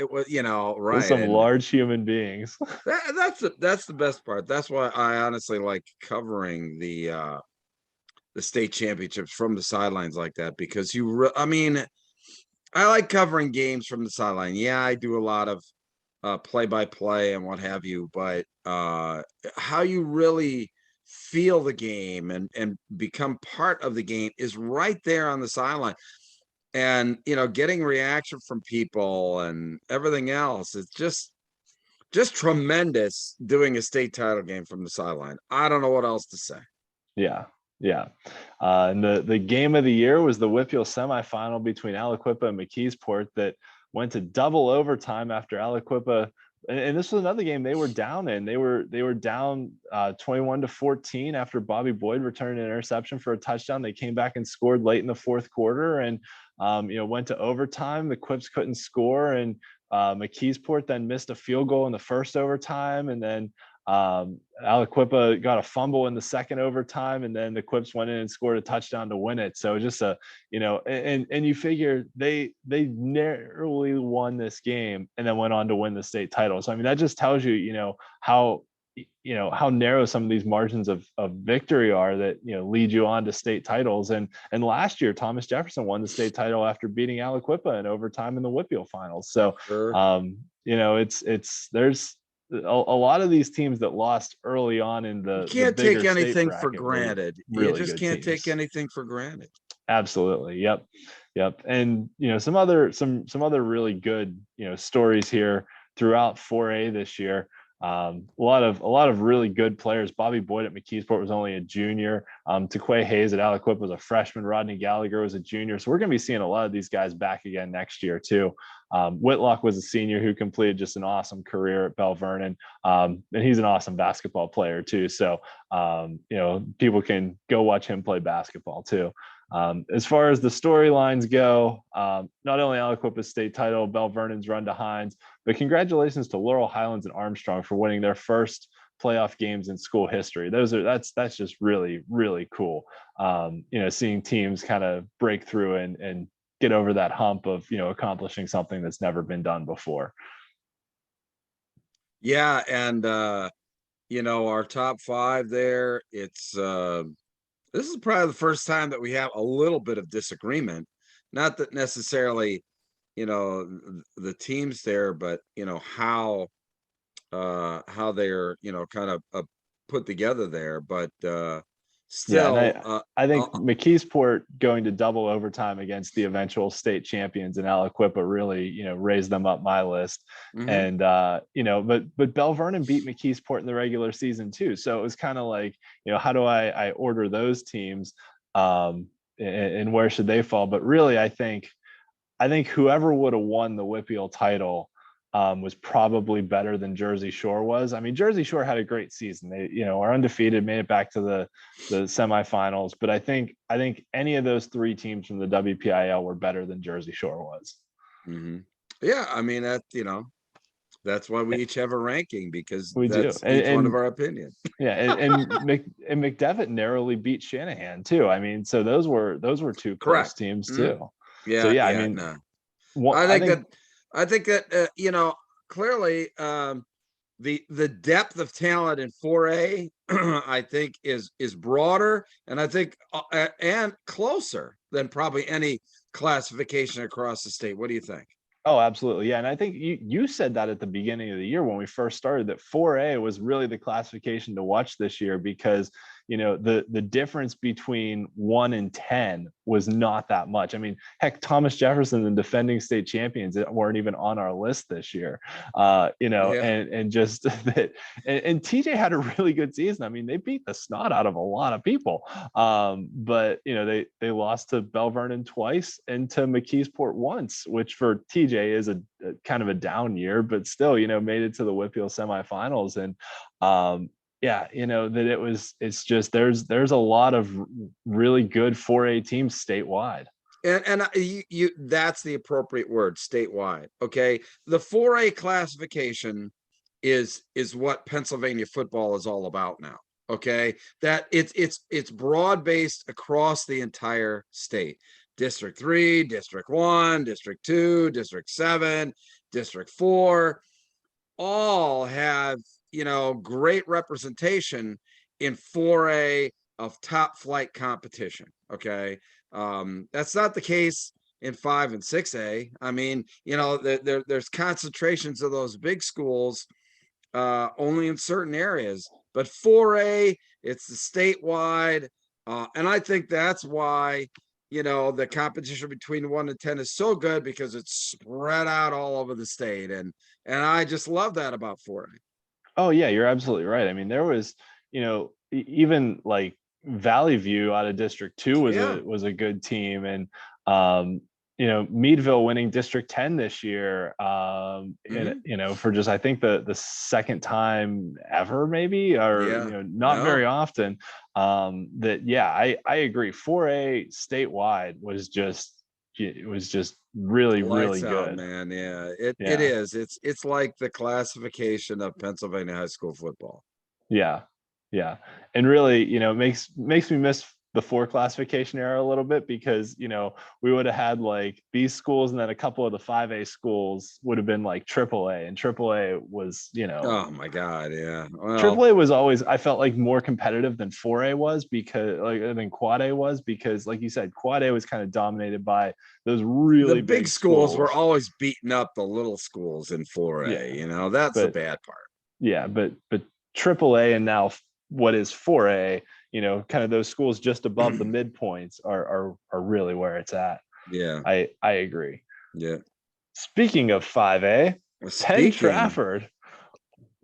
right. Some large human beings. That's the best part. That's why I honestly like covering the state championships from the sidelines like that, because I like covering games from the sideline. Yeah, I do a lot of play-by-play and what have you, but how you really feel the game and become part of the game is right there on the sideline. And getting reaction from people and everything else, it's just tremendous doing a state title game from the sideline. I don't know what else to say. Yeah. And the game of the year was the WPIAL semifinal between Aliquippa and McKeesport that went to double overtime after Aliquippa. And this was another game they were down in. They were down 21-14 after Bobby Boyd returned an interception for a touchdown. They came back and scored late in the fourth quarter, and went to overtime. The Quips couldn't score, and McKeesport then missed a field goal in the first overtime, and then Aliquippa got a fumble in the second overtime, and then the Quips went in and scored a touchdown to win it. So just and you figure they narrowly won this game and then went on to win the state title. So I mean, that just tells you how narrow some of these margins of victory are that lead you on to state titles. And last year Thomas Jefferson won the state title after beating Aliquippa in overtime in the WPIAL finals. So sure. There's a lot of these teams that lost early on in the you can't take anything for granted. Really you just can't take anything for granted. Absolutely. Yep. And some other really good stories here throughout 4A this year. A lot of really good players. Bobby Boyd at McKeesport was only a junior. Taquay Hayes at Aliquip was a freshman. Rodney Gallagher was a junior. So we're going to be seeing a lot of these guys back again next year too. Whitlock was a senior who completed just an awesome career at Bell Vernon. And he's an awesome basketball player too. So, people can go watch him play basketball too. As far as the storylines go, not only Aliquippa's state title, Bell Vernon's run to Hines, but congratulations to Laurel Highlands and Armstrong for winning their first playoff games in school history. That's just really, really cool. Seeing teams kind of break through and get over that hump of, accomplishing something that's never been done before. Yeah. And, our top five there, this is probably the first time that we have a little bit of disagreement. Not that necessarily, the teams there, but how they're kind of put together there. But still, I think McKeesport going to double overtime against the eventual state champions in Aliquippa really, raised them up my list. And but Bell Vernon beat McKeesport in the regular season too. So it was kind of like, how do I order those teams, and where should they fall? But really, I think whoever would have won the WPIAL title was probably better than Jersey Shore was. I mean, Jersey Shore had a great season. They, are undefeated, made it back to the semifinals. But I think any of those three teams from the WPIAL were better than Jersey Shore was. Mm-hmm. Yeah, I mean that's why we each have a ranking, because that's each one of our opinions. Yeah, and McDevitt narrowly beat Shanahan too. I mean, so those were two close teams too. Yeah, so I think that clearly the depth of talent in 4A I think is broader, and I think and closer than probably any classification across the state. What do you think? Oh, absolutely. Yeah. And I think you said that at the beginning of the year when we first started, that 4A was really the classification to watch this year, because, the difference between 1 and 10 was not that much. I mean, heck, Thomas Jefferson, the defending state champions, weren't even on our list this year, and just that. And TJ had a really good season. I mean, they beat the snot out of a lot of people. But, they lost to Bell Vernon twice and to McKeesport once, which for TJ is a kind of a down year, but still, made it to the WPIAL semifinals. And, that it's just, there's a lot of really good 4A teams statewide. And you that's the appropriate word, statewide. Okay. The 4A classification is what Pennsylvania football is all about now. Okay. That it's broad-based across the entire state. District 3, District 1, District 2, District 7, District 4, all have, great representation in 4A of top flight competition. Okay. That's not the case in 5 and 6A. I mean, there's concentrations of those big schools only in certain areas, but 4A, it's the statewide. And I think that's why, the competition between 1 and 10 is so good, because it's spread out all over the state. And I just love that about 4A. Oh yeah, you're absolutely right. I mean, there was, even like Valley View out of District 2 was a good team. And, Meadville winning District 10 this year, and, for just, I think the second time ever, maybe, or, not very often. I agree. 4A statewide was just really, really good, man. Yeah, it is. It's like the classification of Pennsylvania high school football. Yeah. And really, it makes me miss the 4 classification era a little bit, because, we would have had like B schools, and then a couple of the 5A schools would have been like AAA, and AAA was, oh my God. Yeah. Well, AAA was always, I felt like, more competitive than 4A was, because than Quad A was, because like you said, Quad A was kind of dominated by those really big schools were always beating up the little schools in 4A. That's the bad part. Yeah, but AAA and now what is 4A, kind of those schools just above the midpoints are really where it's at. Yeah, I agree. Yeah. Speaking of 5A, Penn Trafford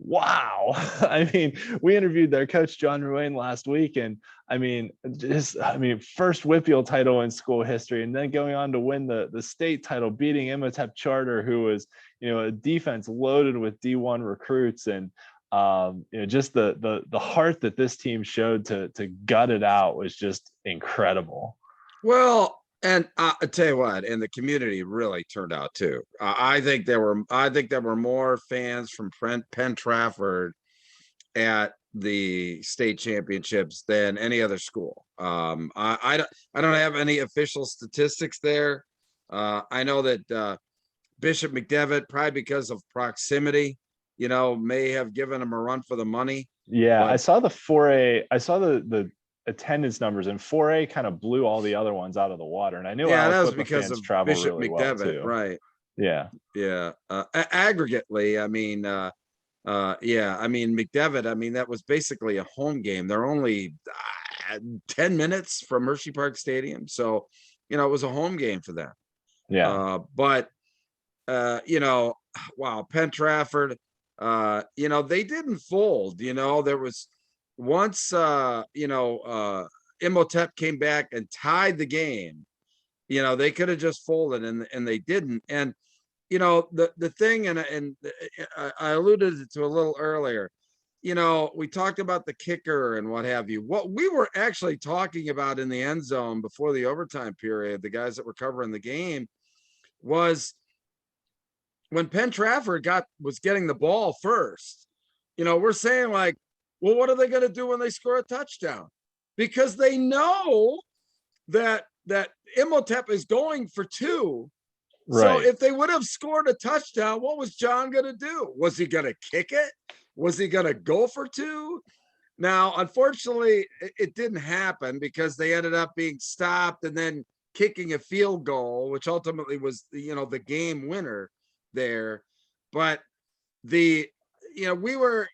wow. I mean, we interviewed their coach, John Ruane, last week. And first WPIAL title in school history, and then going on to win the state title, beating Imhotep Charter, who was, a defense loaded with D1 recruits. And, just the heart that this team showed to gut it out was just incredible. Well, and I tell you what, and the community really turned out too. I think there were more fans from Penn Trafford at the state championships than any other school. I don't have any official statistics there. I know that Bishop McDevitt, probably because of proximity, may have given him a run for the money. Yeah, but I saw the 4A. I saw the attendance numbers, and 4A kind of blew all the other ones out of the water. And I knew that was Aliquippa because fans of travel Bishop really well McDevitt, too. right? Yeah. Aggregately, I mean, McDevitt, that was basically a home game. They're only 10 minutes from Hershey Park Stadium. So, it was a home game for them. Yeah. But wow, Penn Trafford, they didn't fold. There was once, Imhotep came back and tied the game. They could have just folded, and they didn't. And the thing, and I alluded to a little earlier. We talked about the kicker and what have you. What we were actually talking about in the end zone before the overtime period, the guys that were covering the game, was when Penn Trafford was getting the ball first. We're saying like, well, what are they going to do when they score a touchdown? Because they know that Imhotep is going for 2. Right. So if they would have scored a touchdown, what was John going to do? Was he going to kick it? Was he going to go for 2? Now, unfortunately, it didn't happen because they ended up being stopped and then kicking a field goal, which ultimately was, the game winner there. But we were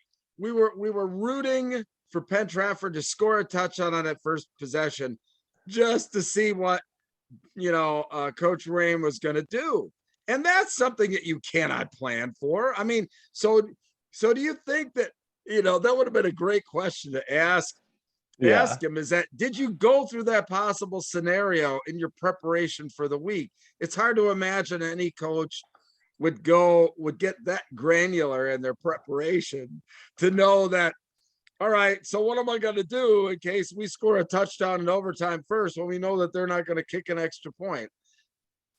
rooting for Penn Trafford to score a touchdown on that first possession, just to see what Coach Rain was going to do. And that's something that you cannot plan for. I mean, so do you think that, that would have been a great question to ask him, is that, did you go through that possible scenario in your preparation for the week? It's hard to imagine any coach would get that granular in their preparation to know that, all right, so what am I going to do in case we score a touchdown in overtime first when we know that they're not going to kick an extra point?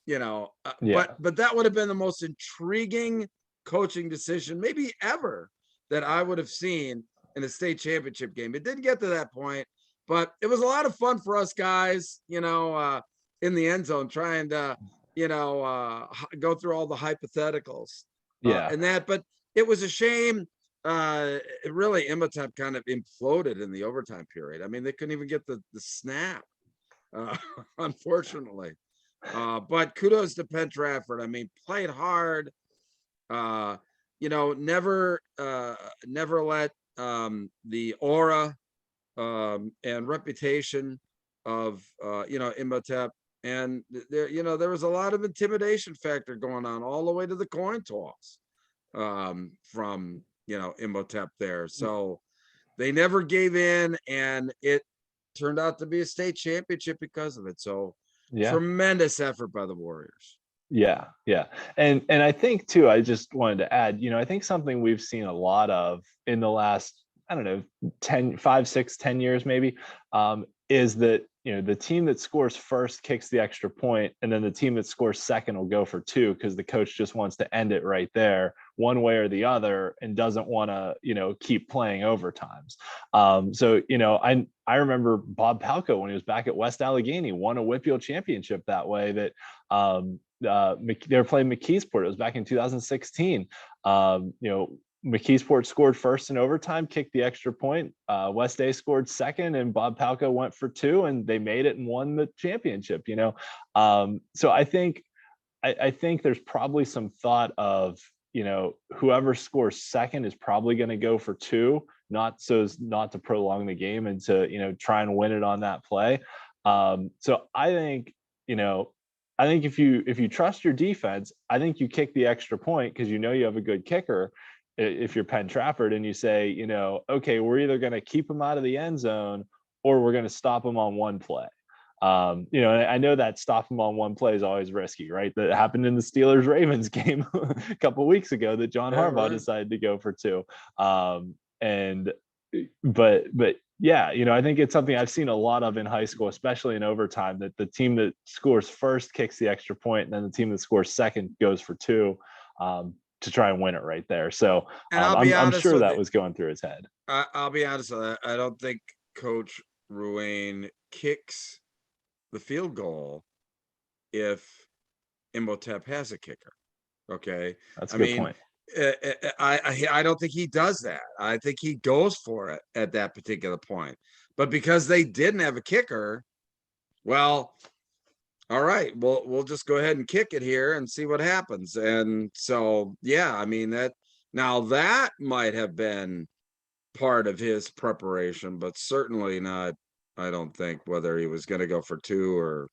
But that would have been the most intriguing coaching decision maybe ever that I would have seen in a state championship game. It didn't get to that point, but it was a lot of fun for us guys, in the end zone, trying to, go through all the hypotheticals. But it was a shame. Really, Imhotep kind of imploded in the overtime period. I mean, they couldn't even get the snap, unfortunately. But kudos to Penn Trafford. I mean, played hard. Never let the aura and reputation of Imhotep, and there was a lot of intimidation factor going on all the way to the coin toss from Imhotep there. So they never gave in, and it turned out to be a state championship because of it. So tremendous effort by the Warriors. Yeah. And I think too, I just wanted to add, I think something we've seen a lot of in the last, I don't know, 5, 6, 10 years maybe, is that, the team that scores first kicks the extra point, and then the team that scores second will go for 2 because the coach just wants to end it right there, one way or the other, and doesn't want to, keep playing overtimes. So, I remember Bob Palco when he was back at West Allegheny won a WPIAL championship that way. That they were playing McKeesport. It was back in 2016. McKeesport scored first in overtime, kicked the extra point. West A scored second, and Bob Palco went for 2, and they made it and won the championship. So I think there's probably some thought of, whoever scores second is probably going to go for 2, not to prolong the game and to try and win it on that play. So I think if you trust your defense, I think you kick the extra point because you have a good kicker. if you're Penn Trafford and you say, you know, okay, we're either going to keep him out of the end zone or we're going to stop him on one play. You know, I know that stop him on one play is always risky, right? That happened in the Steelers-Ravens game a couple of weeks ago that John Harbaugh decided to go for 2. But yeah, you know, I think it's something I've seen a lot of in high school, especially in overtime, that the team that scores first kicks the extra point, and then the team that scores second goes for 2 to try and win it right there. So And I'll be I'm honest sure with that you. was going through his head. I'll be honest with you. I don't think Coach Ruane kicks the field goal if Imhotep has a kicker. Okay. That's a I good mean, point. I don't think he does that. I think he goes for it at that particular point. But because they didn't have a kicker, well, all right, we'll just go ahead and kick it here and see what happens. And so, yeah, I mean that might have been part of his preparation, but certainly not. I don't think whether he was going to go for 2 or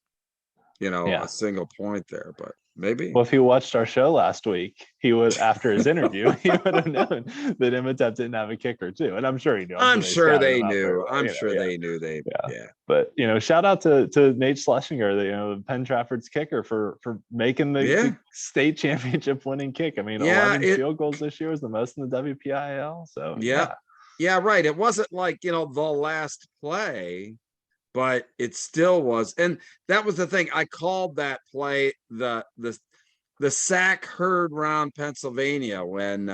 Yeah. a single point there, but maybe. Well, if he watched our show last week, he would, after his interview, he would have known that Imhotep didn't have a kicker too. And I'm sure he knew. I'm They sure scouted they him out very knew. well, I'm you know, sure yeah. they knew. Yeah. But you know, shout out to Nate Schlesinger, the Penn Trafford's kicker, for making the state championship winning kick. I mean, 11 field goals this year was the most in the WPIAL. So yeah, right. It wasn't like the last play, but it still was. And that was the thing. I called that play the sack heard round Pennsylvania when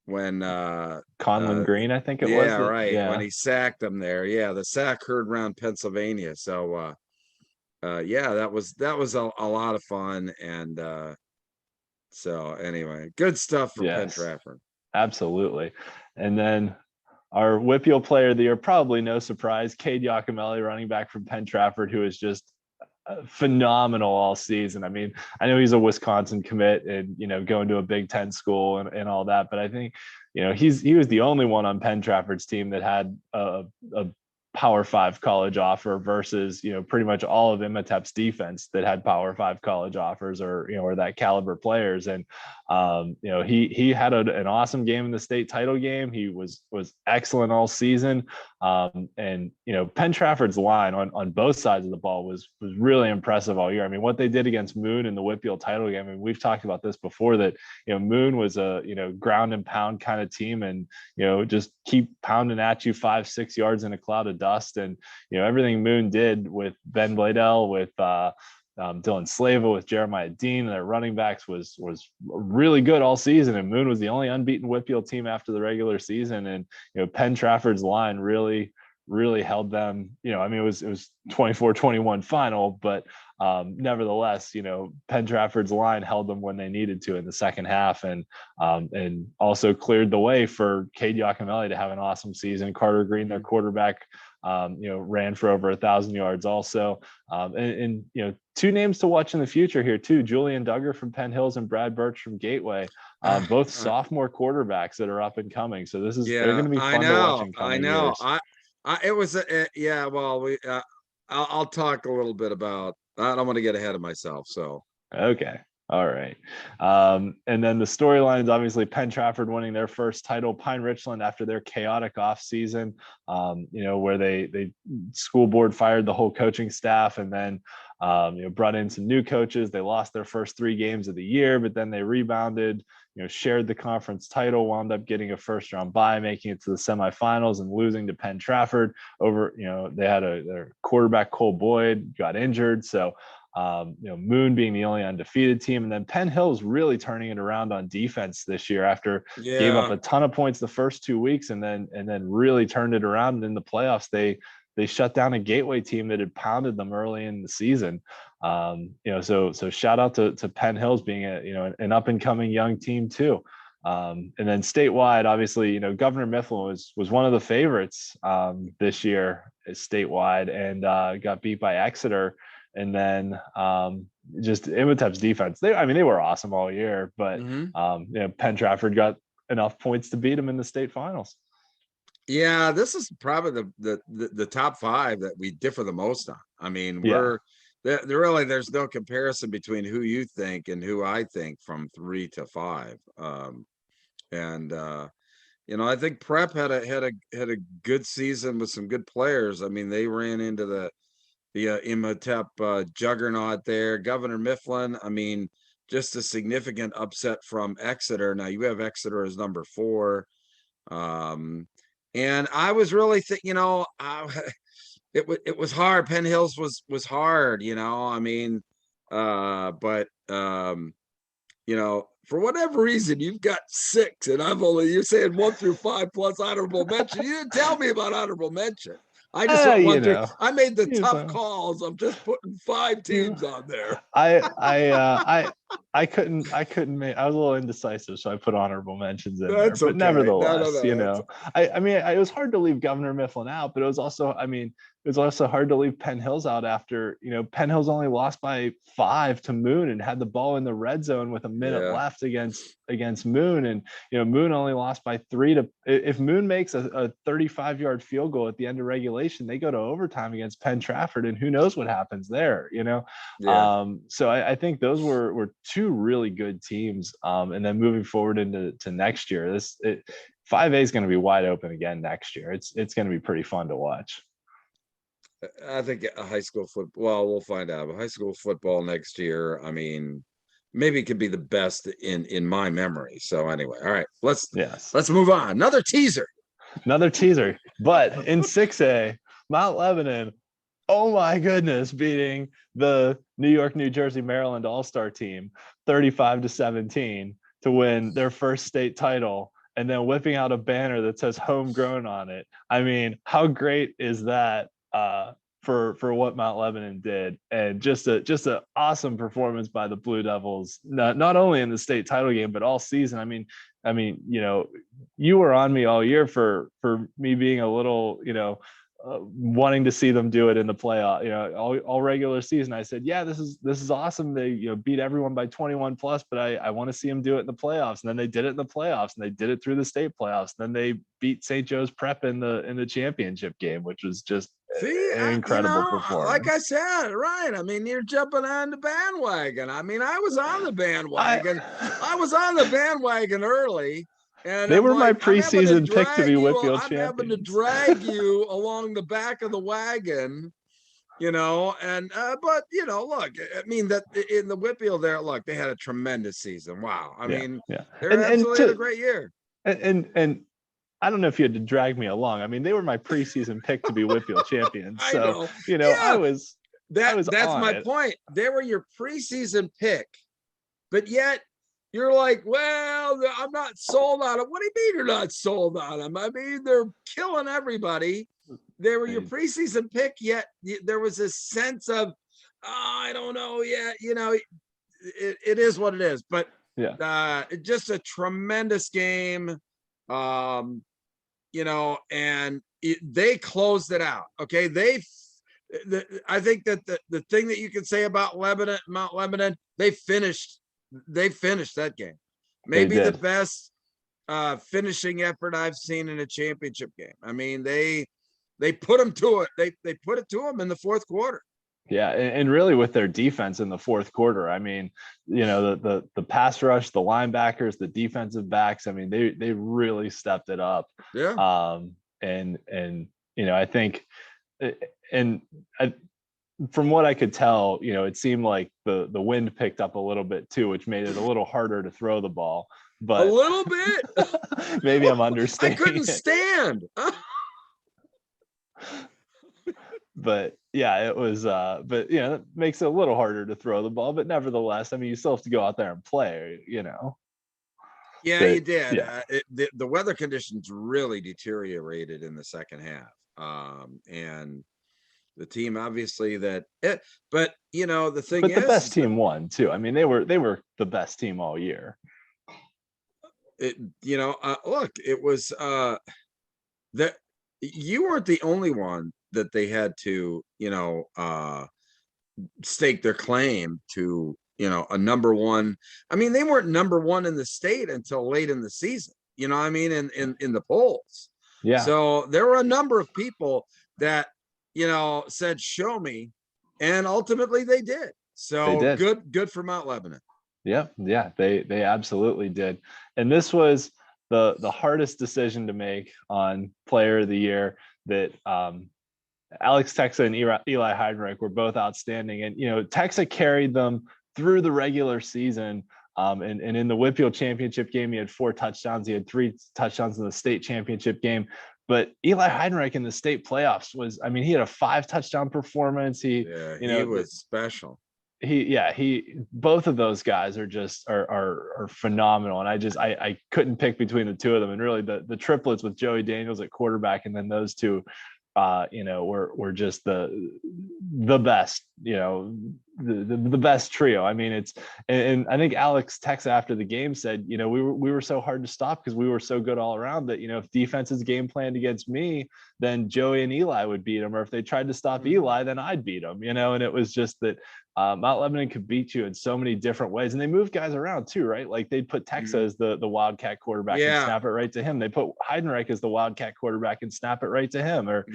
Conlon Green, I think it was. Yeah, right. When he sacked them there. Yeah, the sack heard round Pennsylvania. So yeah, that was a lot of fun. And so anyway, good stuff for Penn Trafford. Absolutely. And then our WPIAL player of the year, probably no surprise, Cade Giacomelli, running back from Penn Trafford, who is just phenomenal all season. I mean, I know he's a Wisconsin commit and, going to a Big Ten school and all that, but I think, he was the only one on Penn Trafford's team that had a Power 5 college offer versus, pretty much all of Imhotep's defense that had Power 5 college offers or that caliber players. And, he had an awesome game in the state title game. He was excellent all season. And, Penn Trafford's line on both sides of the ball was really impressive all year. I mean, what they did against Moon in the WPIAL title game, I mean, we've talked about this before, that, Moon was a, ground and pound kind of team, and, just keep pounding at you 5-6 yards in a cloud of dust. And, everything Moon did with Ben Bladell, with Dylan Slava, with Jeremiah Dean, their running backs was really good all season. And Moon was the only unbeaten WPIAL team after the regular season. And, Penn Trafford's line really held them. I mean, it was 24-21 final, but nevertheless, Penn Trafford's line held them when they needed to in the second half, and also cleared the way for Cade Giacomelli to have an awesome season. Carter Green, their quarterback, ran for over 1,000 yards also. And two names to watch in the future here too: Julian Duggar from Penn Hills and Brad Birch from Gateway, both sophomore quarterbacks that are up and coming. So they're going to be fun to watch in coming years. I'll talk a little bit about. I don't want to get ahead of myself. So okay. All right. And then the storyline is obviously Penn Trafford winning their first title, Pine Richland, after their chaotic off season, where they school board fired the whole coaching staff, and then brought in some new coaches. They lost their first 3 games of the year, but then they rebounded, shared the conference title, wound up getting a first round bye, making it to the semifinals, and losing to Penn Trafford over, they had their quarterback Cole Boyd got injured. So, Moon being the only undefeated team, and then Penn Hills really turning it around on defense this year after gave up a ton of points the first 2 weeks, and then really turned it around. And in the playoffs, they shut down a Gateway team that had pounded them early in the season. So shout out to Penn Hills being an up and coming young team too. And then statewide, obviously, Governor Mifflin was one of the favorites this year statewide, and got beat by Exeter. And then just Imhotep's defense, they were awesome all year, but Penn Trafford got enough points to beat them in the state finals. Yeah, this is probably the top 5 that we differ the most on. I mean, there's no comparison between who you think and who I think from 3 to 5. And I think Prep had a good season with some good players. I mean, they ran into the Imhotep juggernaut there. Governor Mifflin, I mean, just a significant upset from Exeter. Now you have Exeter as number 4. And I was really it was hard. Penn Hills was hard, I mean, but for whatever reason, you've got 6, and you're saying 1 through 5 plus honorable mention. You didn't tell me about honorable mention. I just went 1 through. I made the tough calls of just putting 5 teams on there. I couldn't make. I was a little indecisive, so I put honorable mentions in That's there. But okay. nevertheless, No. I mean, it was hard to leave Governor Mifflin out, but it was also, it was also hard to leave Penn Hills out after, Penn Hills only lost by 5 to Moon and had the ball in the red zone with a minute left against Moon. And, Moon only lost by 3 to, if Moon makes a 35-yard field goal at the end of regulation, they go to overtime against Penn Trafford, and who knows what happens there, So I think those were 2 really good teams. And then moving forward into next year, 5A is going to be wide open again next year. It's going to be pretty fun to watch. I think a high school football. Well, we'll find out. But high school football next year, I mean, maybe it could be the best in my memory. So anyway, all right, let's move on. Another teaser. But in 6A, Mount Lebanon, oh my goodness, beating the New York, New Jersey, Maryland All-Star team 35-17 to win their first state title, and then whipping out a banner that says homegrown on it. I mean, how great is that for what Mount Lebanon did? And just an awesome performance by the Blue Devils, not only in the state title game, but all season. I mean, you were on me all year for me being a little, wanting to see them do it in the playoff, all regular season. I said, yeah, this is awesome. They beat everyone by 21 plus, but I want to see them do it in the playoffs. And then they did it in the playoffs, and they did it through the state playoffs. And then they beat St. Joe's Prep in the championship game, which was just an incredible performance. Like I said, right? I mean, you're jumping on the bandwagon. I mean, I was on the bandwagon. I was on the bandwagon early. And they were my preseason pick to be WPIAL champions. I'm having to drag you along the back of the wagon, and but look, I mean, that in the WPIAL there, look, they had a tremendous season. Wow. I mean, they absolutely had a great year. And I don't know if you had to drag me along. I mean, they were my preseason pick to be WPIAL champions. So, that's my point. They were your preseason pick, but yet you're like, well, I'm not sold on it. What do you mean you're not sold on them? I mean, they're killing everybody. They were your preseason pick, yet there was a sense of, I don't know yet. It is what it is. But just a tremendous game, and they closed it out. Okay, I think that the thing that you can say about Mount Lebanon, they finished that game. Maybe the best finishing effort I've seen in a championship game. I mean, they put them to it. They put it to them in the fourth quarter. Yeah, and really with their defense in the fourth quarter, I mean, the pass rush, the linebackers, the defensive backs, I mean, they really stepped it up. Yeah. And I think, from what I could tell, it seemed like the wind picked up a little bit too, which made it a little harder to throw the ball. But a little bit. Maybe I'm understanding. I couldn't stand. But yeah, it was. But it makes it a little harder to throw the ball. But nevertheless, I mean, you still have to go out there and play. Yeah, you did. Yeah. The weather conditions really deteriorated in the second half, and the team obviously but the thing is, the best team won too. I mean, they were the best team all year. Look, it was that you weren't the only one that they had to stake their claim to a number one. I mean, they weren't number one in the state until late in the season, in the polls. Yeah, so there were a number of people that said, show me. And ultimately they did. So they did. Good for Mount Lebanon. Yeah, they absolutely did. And this was, the hardest decision to make on player of the year, that Alex Texa and Eli Heidenreich were both outstanding. And, Texa carried them through the regular season. And in the WPIAL championship game, he had 4 touchdowns. He had 3 touchdowns in the state championship game. But Eli Heidenreich in the state playoffs he had a 5 touchdown performance. He was special. Both of those guys are phenomenal. And I couldn't pick between the two of them. And really the triplets with Joey Daniels at quarterback, and then those two, were just the best, the best trio. I mean, and I think Alex Texa after the game said, we were so hard to stop because we were so good all around that, if defenses game planned against me, then Joey and Eli would beat him. Or if they tried to stop Eli, then I'd beat him, and it was just that Mount Lebanon could beat you in so many different ways. And they moved guys around too, right? Like they'd put Texa as the Wildcat quarterback and snap it right to him. They put Heidenreich as the Wildcat quarterback and snap it right to him. Or,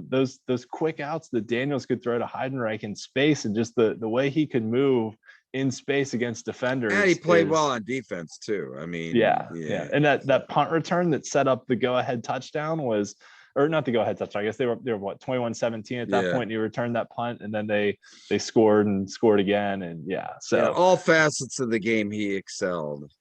those quick outs that Daniels could throw to Heidenreich in space, and just the way he could move in space against defenders. And he played well on defense too. I mean, And that punt return that set up the go-ahead touchdown was, or not the go-ahead touchdown, I guess they were what, 21-17 at that point, and he returned that punt, and then they scored and scored again. And so all facets of the game he excelled.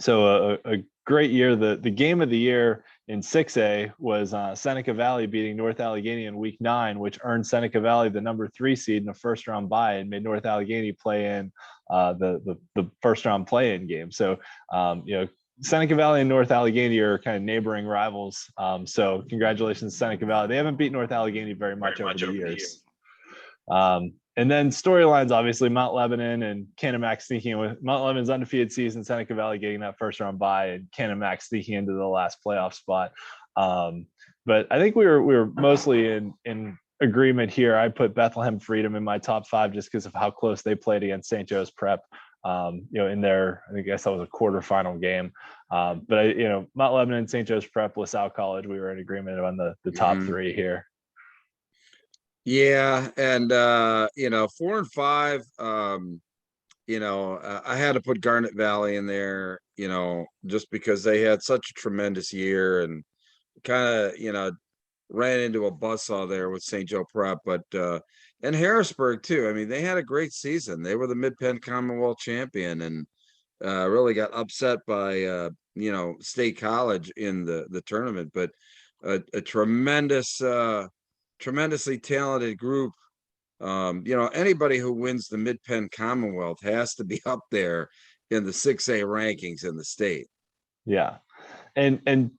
So a great year. The game of the year in 6A was Seneca Valley beating North Allegheny in week 9, which earned Seneca Valley the number 3 seed in a first round bye and made North Allegheny play in the first round play-in game. So Seneca Valley and North Allegheny are kind of neighboring rivals. So congratulations to Seneca Valley. They haven't beat North Allegheny very much over the years. And then storylines, obviously, Mount Lebanon and Canamac sneaking in with Mount Lebanon's undefeated season, Seneca Valley getting that first round bye, and Canamac sneaking into the last playoff spot. But I think we were mostly in agreement here. I put Bethlehem Freedom in my top 5 just because of how close they played against St. Joe's Prep. In their, I guess that was a quarterfinal game. But Mount Lebanon, St. Joe's Prep, LaSalle College, we were in agreement on the top 3 here. Yeah, and 4 and 5, I had to put Garnet Valley in there, just because they had such a tremendous year and kind of, ran into a buzzsaw there with St. Joe Prep, but and Harrisburg too. I mean, they had a great season. They were the Mid-Penn Commonwealth champion, and really got upset by State College in the tournament, but a tremendously talented group. Anybody who wins the Mid-Penn Commonwealth has to be up there in the 6A rankings in the state. Yeah. And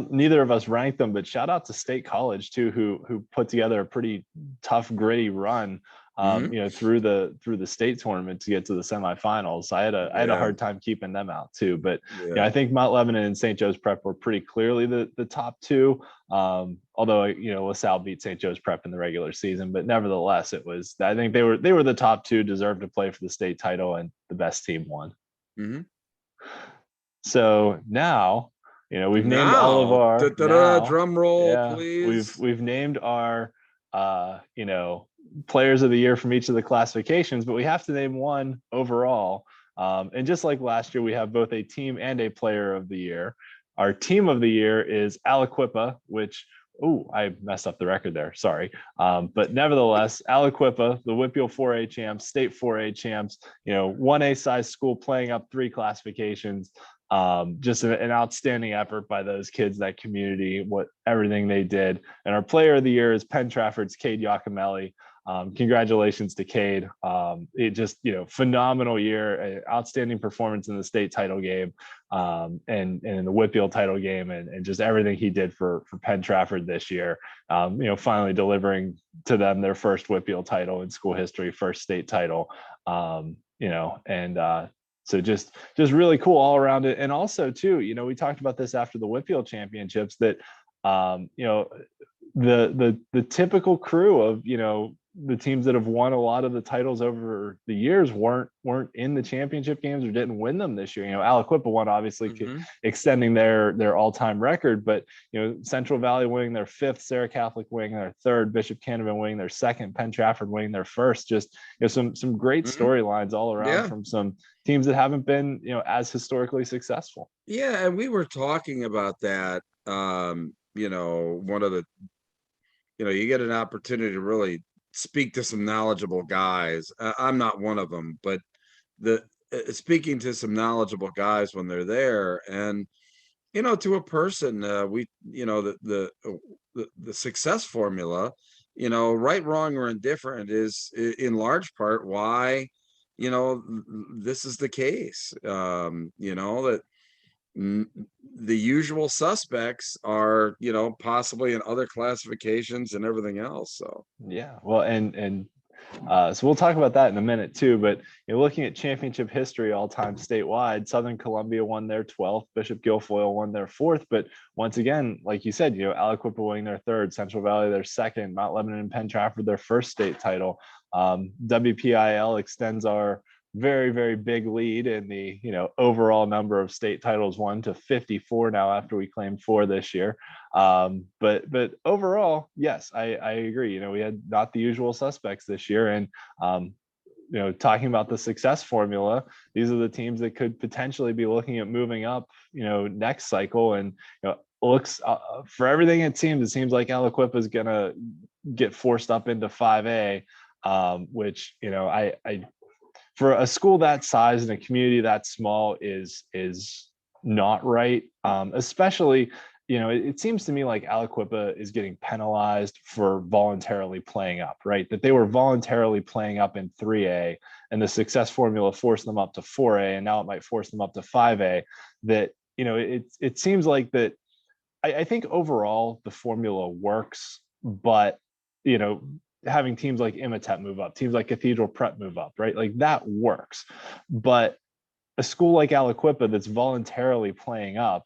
neither of us ranked them, but shout out to State College too, who put together a pretty tough, gritty run, through the state tournament to get to the semifinals. I had a hard time keeping them out too, but I think Mount Lebanon and St. Joe's Prep were pretty clearly the top 2. Although LaSalle beat St. Joe's Prep in the regular season, but nevertheless, I think they were the top 2, deserved to play for the state title, and the best team won. So now, we've named all of our drum roll, please. We've named our players of the year from each of the classifications, but we have to name one overall. And just like last year, we have both a team and a player of the year. Our team of the year is Aliquippa, which, I messed up the record there. Sorry. But nevertheless, Aliquippa, the WPIAL 4A champs, state 4A champs, 1A size school, playing up 3 classifications. Just an outstanding effort by those kids, that community, everything they did. And our player of the year is Penn Trafford's Cade Giacomelli. Congratulations to Cade. It just, phenomenal year, outstanding performance in the state title game, and in the WPIAL title game, and just everything he did for Penn Trafford this year. Finally delivering to them their first WPIAL title in school history, first state title. So just really cool all around it. And also too, we talked about this after the WPIAL championships, that the typical crew of the teams that have won a lot of the titles over the years weren't in the championship games or didn't win them this year. Aliquippa won, obviously extending their all-time record, but Central Valley winning their 5th, Sarah Catholic winning their 3rd, Bishop Canevin winning their 2nd, Penn Trafford winning their 1st. Just some great storylines all around from some teams that haven't been as historically successful. Yeah, and we were talking about that. One of the you get an opportunity to really speak to some knowledgeable guys. I'm not one of them, but speaking to some knowledgeable guys when they're there, and to a person, the success formula, right, wrong, or indifferent is in large part why this is the case. That the usual suspects are possibly in other classifications and everything else. So yeah, well, and so we'll talk about that in a minute too, but looking at championship history all time statewide, Southern Columbia won their 12th, Bishop Guilfoyle won their 4th, but once again, like you said, Aliquippa winning their 3rd, Central Valley their 2nd, Mount Lebanon and Penn Trafford their 1st state title. WPIAL extends our very, very big lead in the overall number of state titles won to 54 now after we claimed 4 this year. But overall, yes, I agree. We had not the usual suspects this year, and talking about the success formula, these are the teams that could potentially be looking at moving up next cycle. And looks for everything it seems like Aliquippa is gonna get forced up into 5A, which I for a school that size and a community that small is not right. Especially, it seems to me like Aliquippa is getting penalized for voluntarily playing up, right? That they were voluntarily playing up in 3A, and the success formula forced them up to 4A, and now it might force them up to 5A. That, it seems like that. I think overall the formula works, but, having teams like Imatep move up, teams like Cathedral Prep move up, right? Like that works. But a school like Aliquippa that's voluntarily playing up,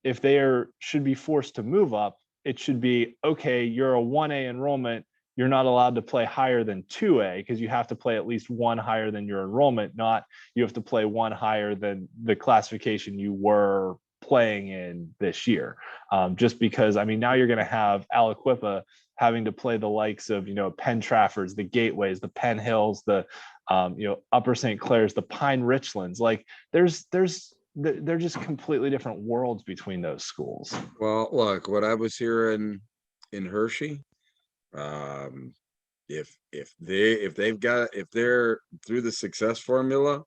if they should be forced to move up, it should be, okay, you're a 1A enrollment, you're not allowed to play higher than 2A because you have to play at least 1 higher than your enrollment, not you have to play 1 higher than the classification you were playing in this year. Just because, now you're going to have Aliquippa having to play the likes of, Penn Traffords, the Gateways, the Penn Hills, the, Upper St. Clair's, the Pine Richlands. Like they're just completely different worlds between those schools. Well, look, what I was hearing in Hershey, if they're through the success formula,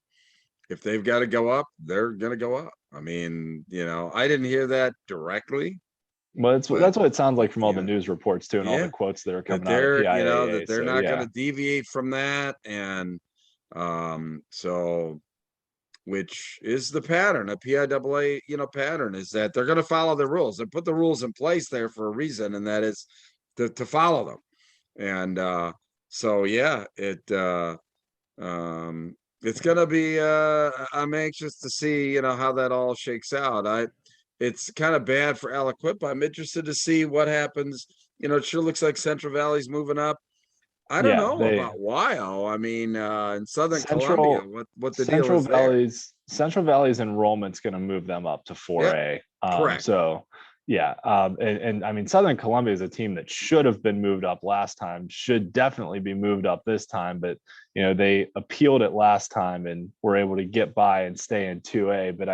if they've got to go up, they're going to go up. I didn't hear that directly. Well, that's what it sounds like from all the news reports too, and all the quotes that are coming out of PIAA. That they're not going to deviate from that, and so, which is the pattern, a PIAA, pattern is that they're going to follow the rules and put the rules in place there for a reason, and that is to follow them. And so, yeah, it's going to be. I'm anxious to see, how that all shakes out. It's kind of bad for Aliquippa. I'm interested to see what happens. It sure looks like Central Valley's moving up. I don't know about WIO. In Southern Columbia, what the deal is there? Central Valley's enrollment's going to move them up to 4A. Yep, correct. So, yeah. And Southern Columbia is a team that should have been moved up last time, should definitely be moved up this time. But, they appealed it last time and were able to get by and stay in 2A. But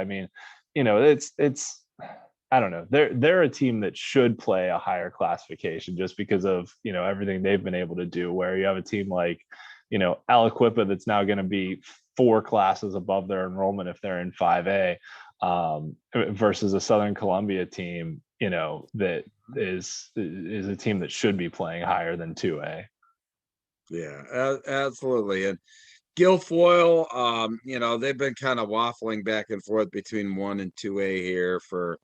it's I don't know. They're a team that should play a higher classification just because of, everything they've been able to do, where you have a team like, Aliquippa that's now going to be 4 classes above their enrollment if they're in 5A, versus a Southern Columbia team, that is a team that should be playing higher than 2A. Yeah, absolutely. And Guilfoyle, they've been kind of waffling back and forth between 1 and 2A here for,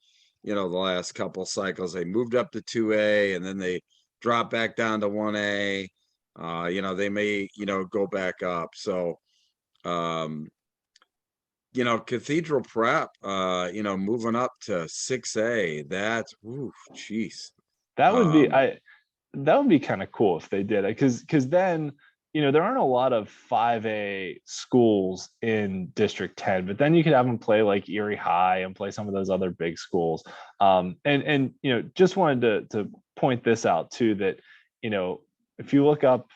the last couple cycles. They moved up to 2A and then they dropped back down to 1A. They may, go back up. So, Cathedral Prep, moving up to 6A, that's, geez. That would be, That would be kind of cool if they did it, because then, there aren't a lot of 5A schools in District 10, but then you could have them play like Erie High and play some of those other big schools. And just wanted to point this out too, that if you look up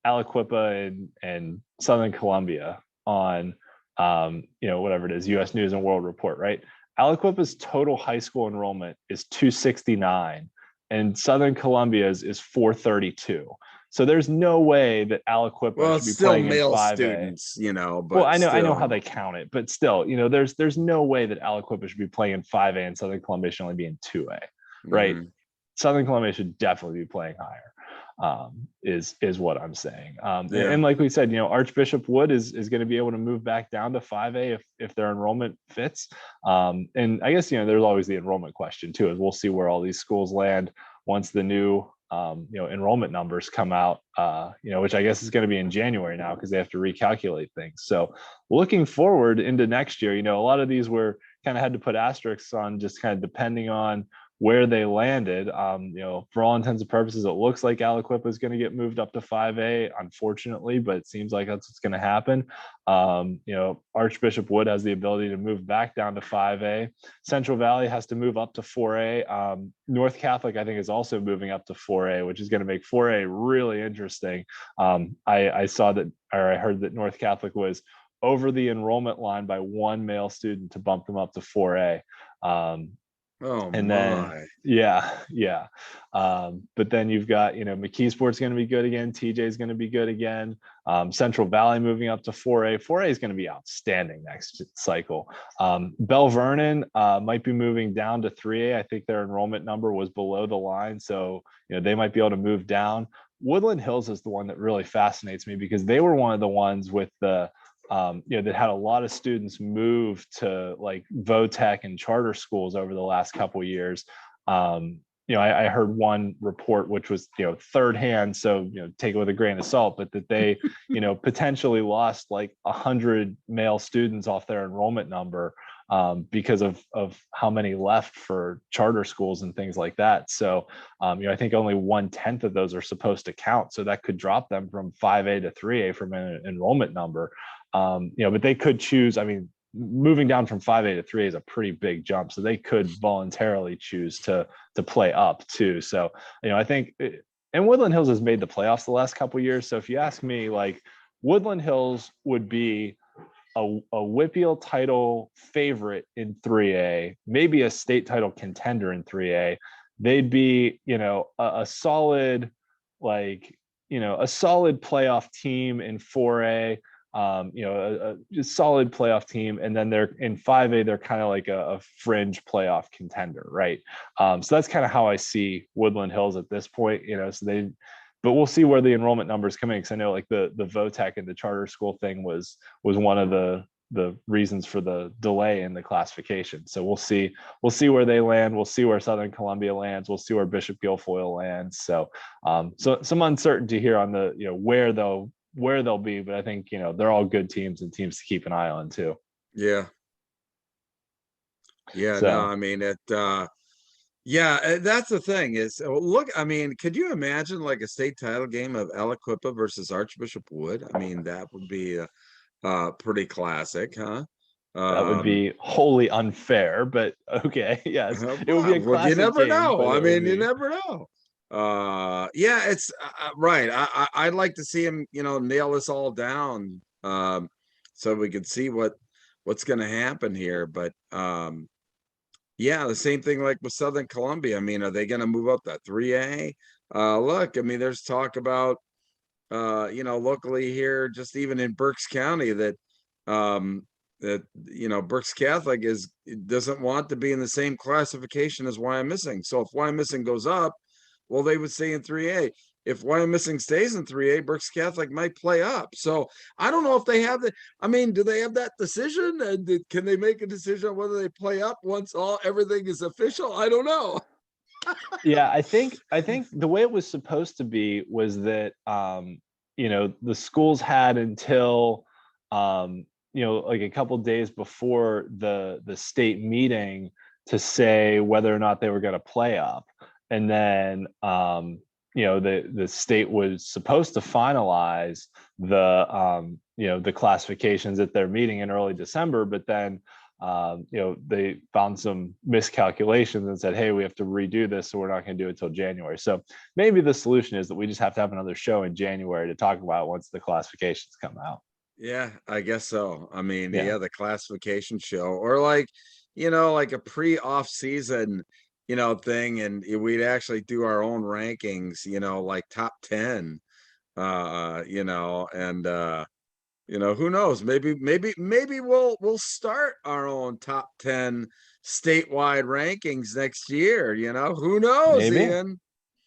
Aliquippa and Southern Columbia on whatever it is, US News and World Report, right? Aliquippa's total high school enrollment is 269 and Southern Columbia's is 432. So there's no way that Aliquippa should it's be still playing in male 5A. students, Well, but I know how still. they count it, but still, there's no way that Aliquippa should be playing in 5A and Southern Columbia should only be in 2A, right? Mhm. Southern Columbia should definitely be playing higher. Is what I'm saying. Yeah. And like we said, Archbishop Wood is going to be able to move back down to 5A if their enrollment fits. And I guess there's always the enrollment question too, as we'll see where all these schools land once the new enrollment numbers come out. Which I guess is going to be in January now because they have to recalculate things. So looking forward into next year, a lot of these were kind of had to put asterisks on, just kind of depending on where they landed. For all intents and purposes, it looks like Aliquippa is going to get moved up to 5A, unfortunately, but it seems like that's what's going to happen. Archbishop Wood has the ability to move back down to 5A. Central Valley has to move up to 4A. North Catholic, I think, is also moving up to 4A, which is going to make 4A really interesting. I heard that North Catholic was over the enrollment line by one male student to bump them up to 4A. And then, yeah. But then you've got, McKeesport's going to be good again. TJ's going to be good again. Central Valley moving up to 4A. 4A is going to be outstanding next cycle. Bell Vernon might be moving down to 3A. I think their enrollment number was below the line. So, they might be able to move down. Woodland Hills is the one that really fascinates me because they were one of the ones with the that had a lot of students move to like VOTEC and charter schools over the last couple of years. I heard one report, which was, third hand, so, take it with a grain of salt, but that they, potentially lost like 100 male students off their enrollment number because of how many left for charter schools and things like that. So, I think only 1/10 of those are supposed to count. So that could drop them from 5A to 3A from an enrollment number. But they could choose, moving down from 5A to 3A is a pretty big jump. So they could voluntarily choose to play up too. So, I think, and Woodland Hills has made the playoffs the last couple of years. So if you ask me, like, Woodland Hills would be a WPIAL title favorite in 3A, maybe a state title contender in 3A. They'd be, a solid, a solid playoff team in 4A. A solid playoff team, and then they're in 5A, they're kind of like a fringe playoff contender, right? So that's kind of how I see Woodland Hills at this point, but we'll see where the enrollment numbers come in, because I know like the VOTEC and the charter school thing was one of the reasons for the delay in the classification. So we'll see where they land. We'll see where Southern Columbia lands. We'll see where Bishop Guilfoyle lands. So some uncertainty here on the where they'll be, but I think they're all good teams and teams to keep an eye on too. Yeah. So, no, that's the thing is, look, could you imagine like a state title game of Aliquippa versus Archbishop Wood? That would be pretty classic, huh? That would be wholly unfair, but okay, yes, it would be a classic you never game, know. You be... never know. It's right. I'd like to see him, nail this all down, so we could see what's going to happen here. But the same thing like with Southern Columbia. Are they going to move up to 3A? Look, there's talk about, locally here, just even in Berks County, that Berks Catholic doesn't want to be in the same classification as Wyomissing. So if Wyomissing goes up, well, they would stay in 3A. If Wyomissing stays in 3A, Berks Catholic might play up. So I don't know if they have do they have that decision? And can they make a decision on whether they play up once everything is official? I don't know. Yeah, I think the way it was supposed to be was that the schools had until like a couple days before the state meeting to say whether or not they were going to play up, and then the state was supposed to finalize the classifications at their meeting in early December, but then they found some miscalculations and said, hey, we have to redo this, so we're not going to do it till January. So maybe the solution is that we just have to have another show in January to talk about once the classifications come out. Yeah, I guess so. I mean, Yeah. the classification show, or like, like a pre-off season, thing, and we'd actually do our own rankings, like top 10, and who knows? Maybe we'll start our own top 10 statewide rankings next year. Who knows, Maybe, Ian?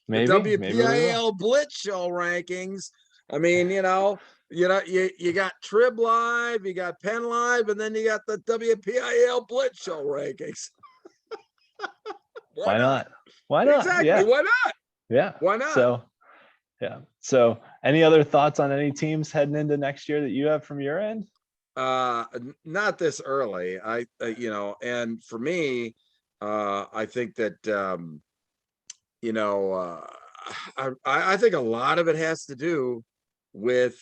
The maybe we will. WPIAL Blitz show rankings. I mean, you got Trib Live, you got Penn Live, and then you got the WPIAL Blitz show rankings. Why not? Why not? Exactly. Yeah. Why not? Yeah. Why not? So, yeah. So, any other thoughts on any teams heading into next year that you have from your end? Not this early. And for me, I think that I think a lot of it has to do with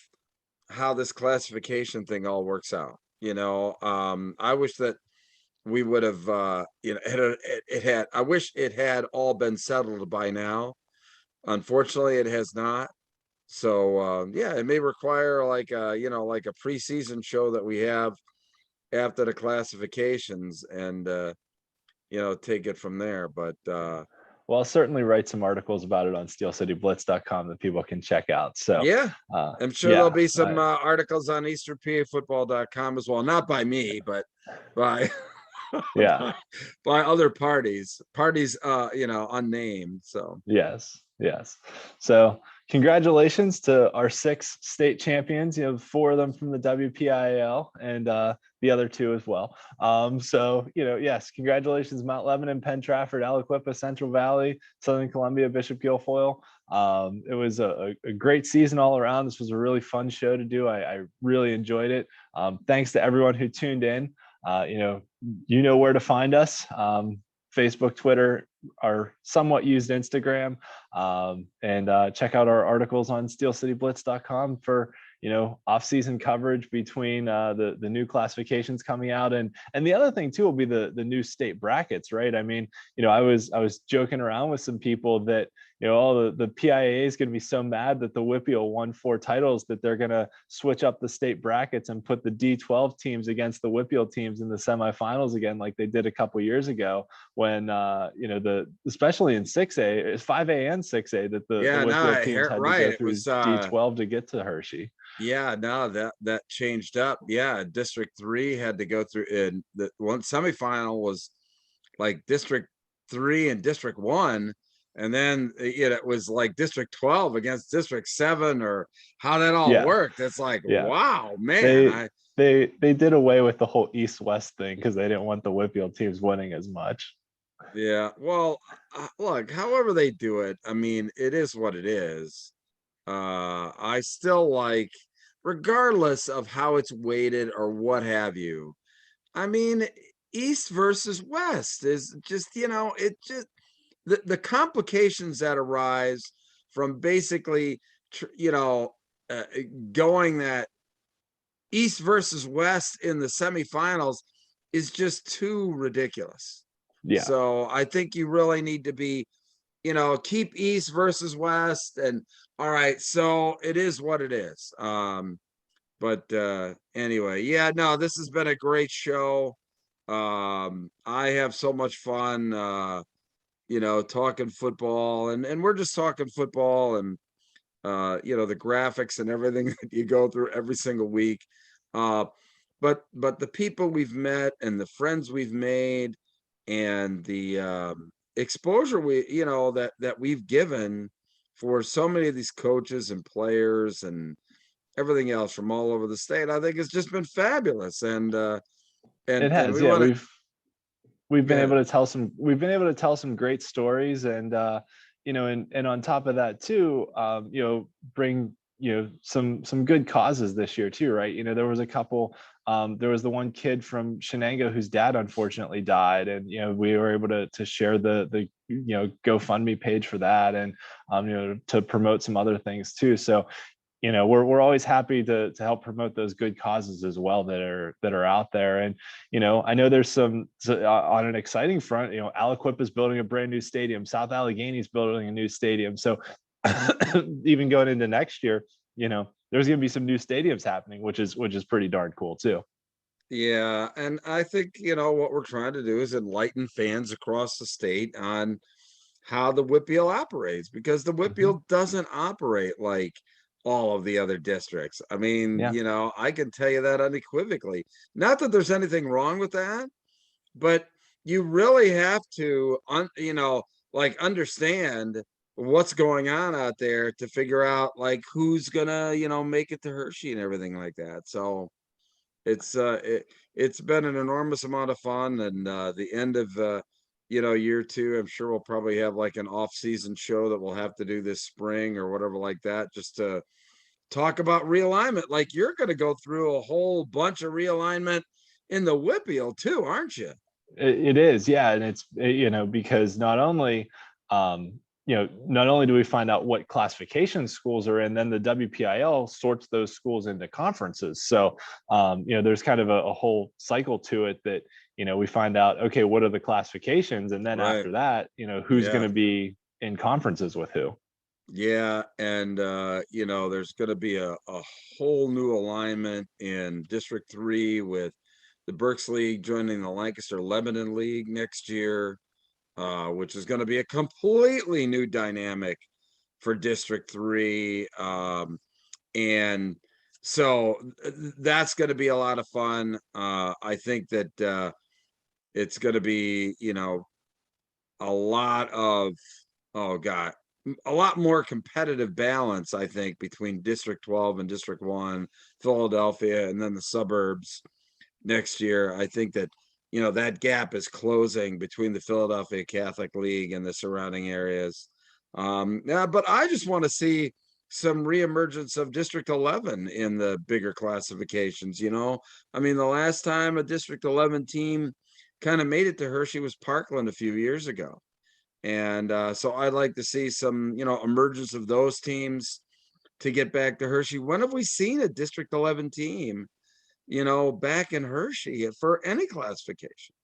how this classification thing all works out. I wish that we would have, I wish it had all been settled by now. Unfortunately, it has not. So yeah, it may require like like a preseason show that we have after the classifications, and take it from there. But well, I'll certainly write some articles about it on steelcityblitz.com that people can check out. So yeah, I'm sure there'll be some articles on easternpafootball.com as well. Not by me, but by by other parties unnamed. So yes. So congratulations to our 6 state champions. 4 of them from the WPIAL and the other 2 as well. So yes, congratulations, Mount Lebanon, Penn Trafford, Aliquippa, Central Valley, Southern Columbia, Bishop Guilfoyle. It was a great season all around. This was a really fun show to do. I really enjoyed it. Thanks to everyone who tuned in. You know where to find us. Facebook, Twitter, our somewhat used Instagram, and check out our articles on steelcityblitz.com for off-season coverage between the new classifications coming out, and the other thing too will be the new state brackets, right? I mean, I was joking around with some people that all the PIAA is going to be so mad that the WPIAL won 4 titles that they're going to switch up the state brackets and put the D12 teams against the WPIAL teams in the semifinals again, like they did a couple years ago when especially in 6A, it's 5A and 6A that the WPIAL teams had to go through D12 to get to Hershey. Yeah, no, that changed up. Yeah, District 3 had to go through, in the one semifinal was like District 3 and District 1, and then it was like District 12 against District 7, or how that all worked. It's like, wow, man. They did away with the whole East-West thing because they didn't want the WPIAL teams winning as much. Yeah, well, look, however they do it, I mean, it is what it is. I still like, regardless of how it's weighted or what have you, I mean, East versus West is just, it just, the complications that arise from basically, going that East versus West in the semifinals is just too ridiculous. Yeah. So I think you really need to be, keep East versus West, and all right, so it is what it is. But anyway, yeah, no, this has been a great show. I have so much fun, talking football, and we're just talking football, and the graphics and everything that you go through every single week. But the people we've met and the friends we've made and the exposure that we've given for so many of these coaches and players and everything else from all over the state, I think it's just been fabulous. And it has. We've been able to tell some great stories, and and on top of that too, bring some good causes this year too, right? There was a couple. There was the one kid from Shenango whose dad unfortunately died, and we were able to share the GoFundMe page for that, and to promote some other things too. So we're always happy to help promote those good causes as well that are out there. And I know there's some on an exciting front. Aliquip is building a brand new stadium. South Allegheny is building a new stadium. So even going into next year, there's going to be some new stadiums happening, which is pretty darn cool too. Yeah, and I think what we're trying to do is enlighten fans across the state on how the WPIAL operates, because the WPIAL doesn't operate like all of the other districts. I mean, Yeah. I can tell you that unequivocally. Not that there's anything wrong with that, but you really have to understand what's going on out there to figure out like who's gonna make it to Hershey and everything like that. So it's been an enormous amount of fun, and the end of year two, I'm sure we'll probably have like an off-season show that we'll have to do this spring or whatever like that, just to talk about realignment. Like, you're going to go through a whole bunch of realignment in the WPIAL too, aren't you? It is, yeah. And it's because not only do we find out what classification schools are in, then the WPIL sorts those schools into conferences. So there's kind of a whole cycle to it that we find out, okay, what are the classifications, and then Right. after that, who's going to be in conferences with who. Yeah, and there's going to be a whole new alignment in District 3 with the Berks League joining the Lancaster Lebanon League next year, which is going to be a completely new dynamic for District 3. And so that's going to be a lot of fun. I think that it's going to be, a lot of, oh God, a lot more competitive balance, I think, between District 12 and District 1, Philadelphia, and then the suburbs next year. I think that that gap is closing between the Philadelphia Catholic League and the surrounding areas. Yeah, but I just want to see some reemergence of District 11 in the bigger classifications. I mean, the last time a District 11 team kind of made it to Hershey was Parkland a few years ago. And so I'd like to see some emergence of those teams to get back to Hershey. When have we seen a District 11 team back in Hershey for any classification,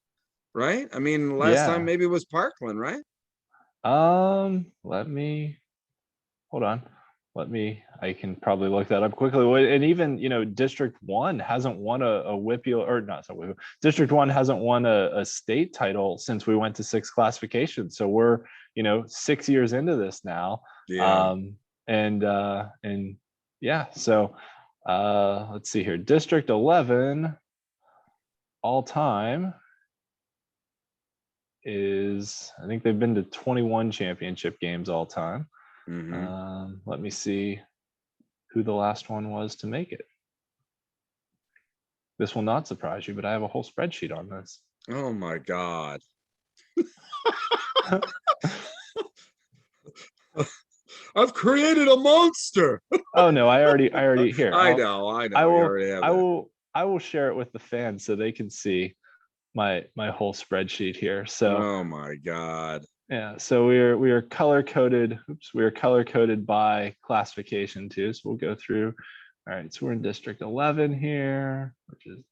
right? I mean, last time Yeah. maybe it was Parkland, right? Let me hold on. I can probably look that up quickly. And even, District 1 hasn't won a WPIAL, or not, so District 1 hasn't won a state title since we went to 6 classifications. So we're, 6 years into this now. Yeah. And yeah, so let's see here. District 11 all time is, I think they've been to 21 championship games all time. Let me see who the last one was to make it. This will not surprise you, but I have a whole spreadsheet on this. Oh my God. I've created a monster. Oh no, I already here. I know. I You will already have I that. will share it with the fans so they can see my whole spreadsheet here. So Oh my God. yeah, so we are color coded. We are color coded by classification too. So we'll go through. All right, so we're in District 11 here, which is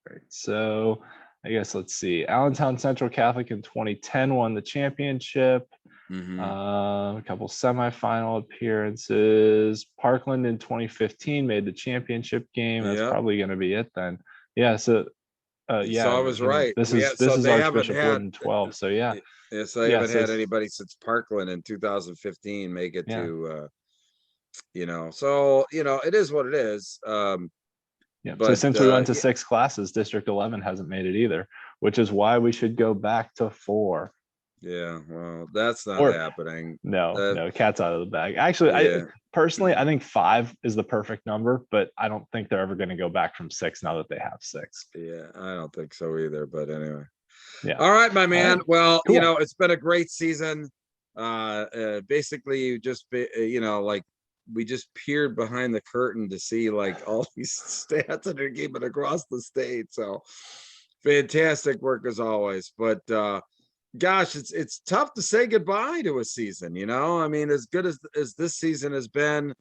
great. So I guess let's see. Allentown Central Catholic in 2010 won the championship. A couple semifinal appearances. Parkland in 2015 made the championship game. That's probably going to be it then. Yeah. So yeah. So I was right. This is Archbishop Wood 12. So yeah. Yes, they haven't had anybody since Parkland in 2015 make it to so it is what it is. Yeah. But so since we went to 6 classes, District 11 hasn't made it either, which is why we should go back to 4. Yeah, well, that's not happening. No, cat's out of the bag. Actually, I personally, I think 5 is the perfect number, but I don't think they're ever going to go back from 6 now that they have 6. Yeah, I don't think so either. But anyway. Yeah. All right, my man. Right. Well, Cool. it's been a great season. Basically, just like we just peered behind the curtain to see like all these stats that are keeping across the state. So fantastic work as always. But gosh, it's tough to say goodbye to a season, you know. I mean, as good as this season has been,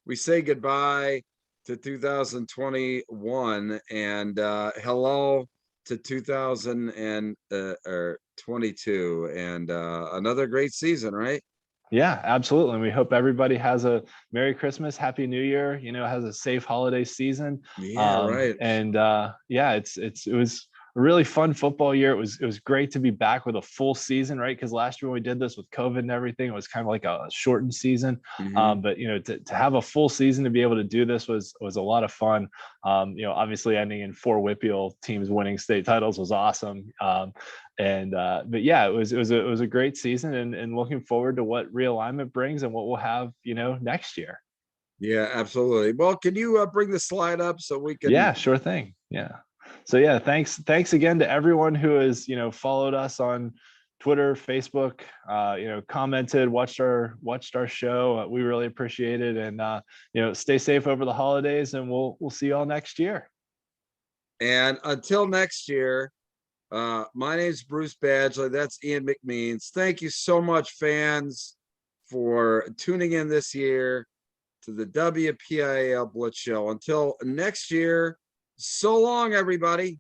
we say goodbye to 2021 and hello to 2022 and another great season, right? Yeah, absolutely. And we hope everybody has a Merry Christmas, Happy New Year, has a safe holiday season. Yeah, right. And yeah, it was a really fun football year. It was great to be back with a full season, right? Because last year when we did this with COVID and everything, it was kind of like a shortened season. But to have a full season to be able to do this was a lot of fun. Obviously ending in 4 WPIAL teams winning state titles was awesome. But yeah, it was a great season, and looking forward to what realignment brings and what we'll have next year. Yeah, absolutely. Well, can you bring the slide up so we can? Yeah, sure thing. Yeah. So yeah, thanks again to everyone who has followed us on Twitter, Facebook, commented, watched our show. We really appreciate it, and stay safe over the holidays, and we'll see you all next year. And until next year, my name's Bruce Badgley. That's Ian McMeans. Thank you so much, fans, for tuning in this year to the WPIAL Blitz Show. Until next year, so long, everybody.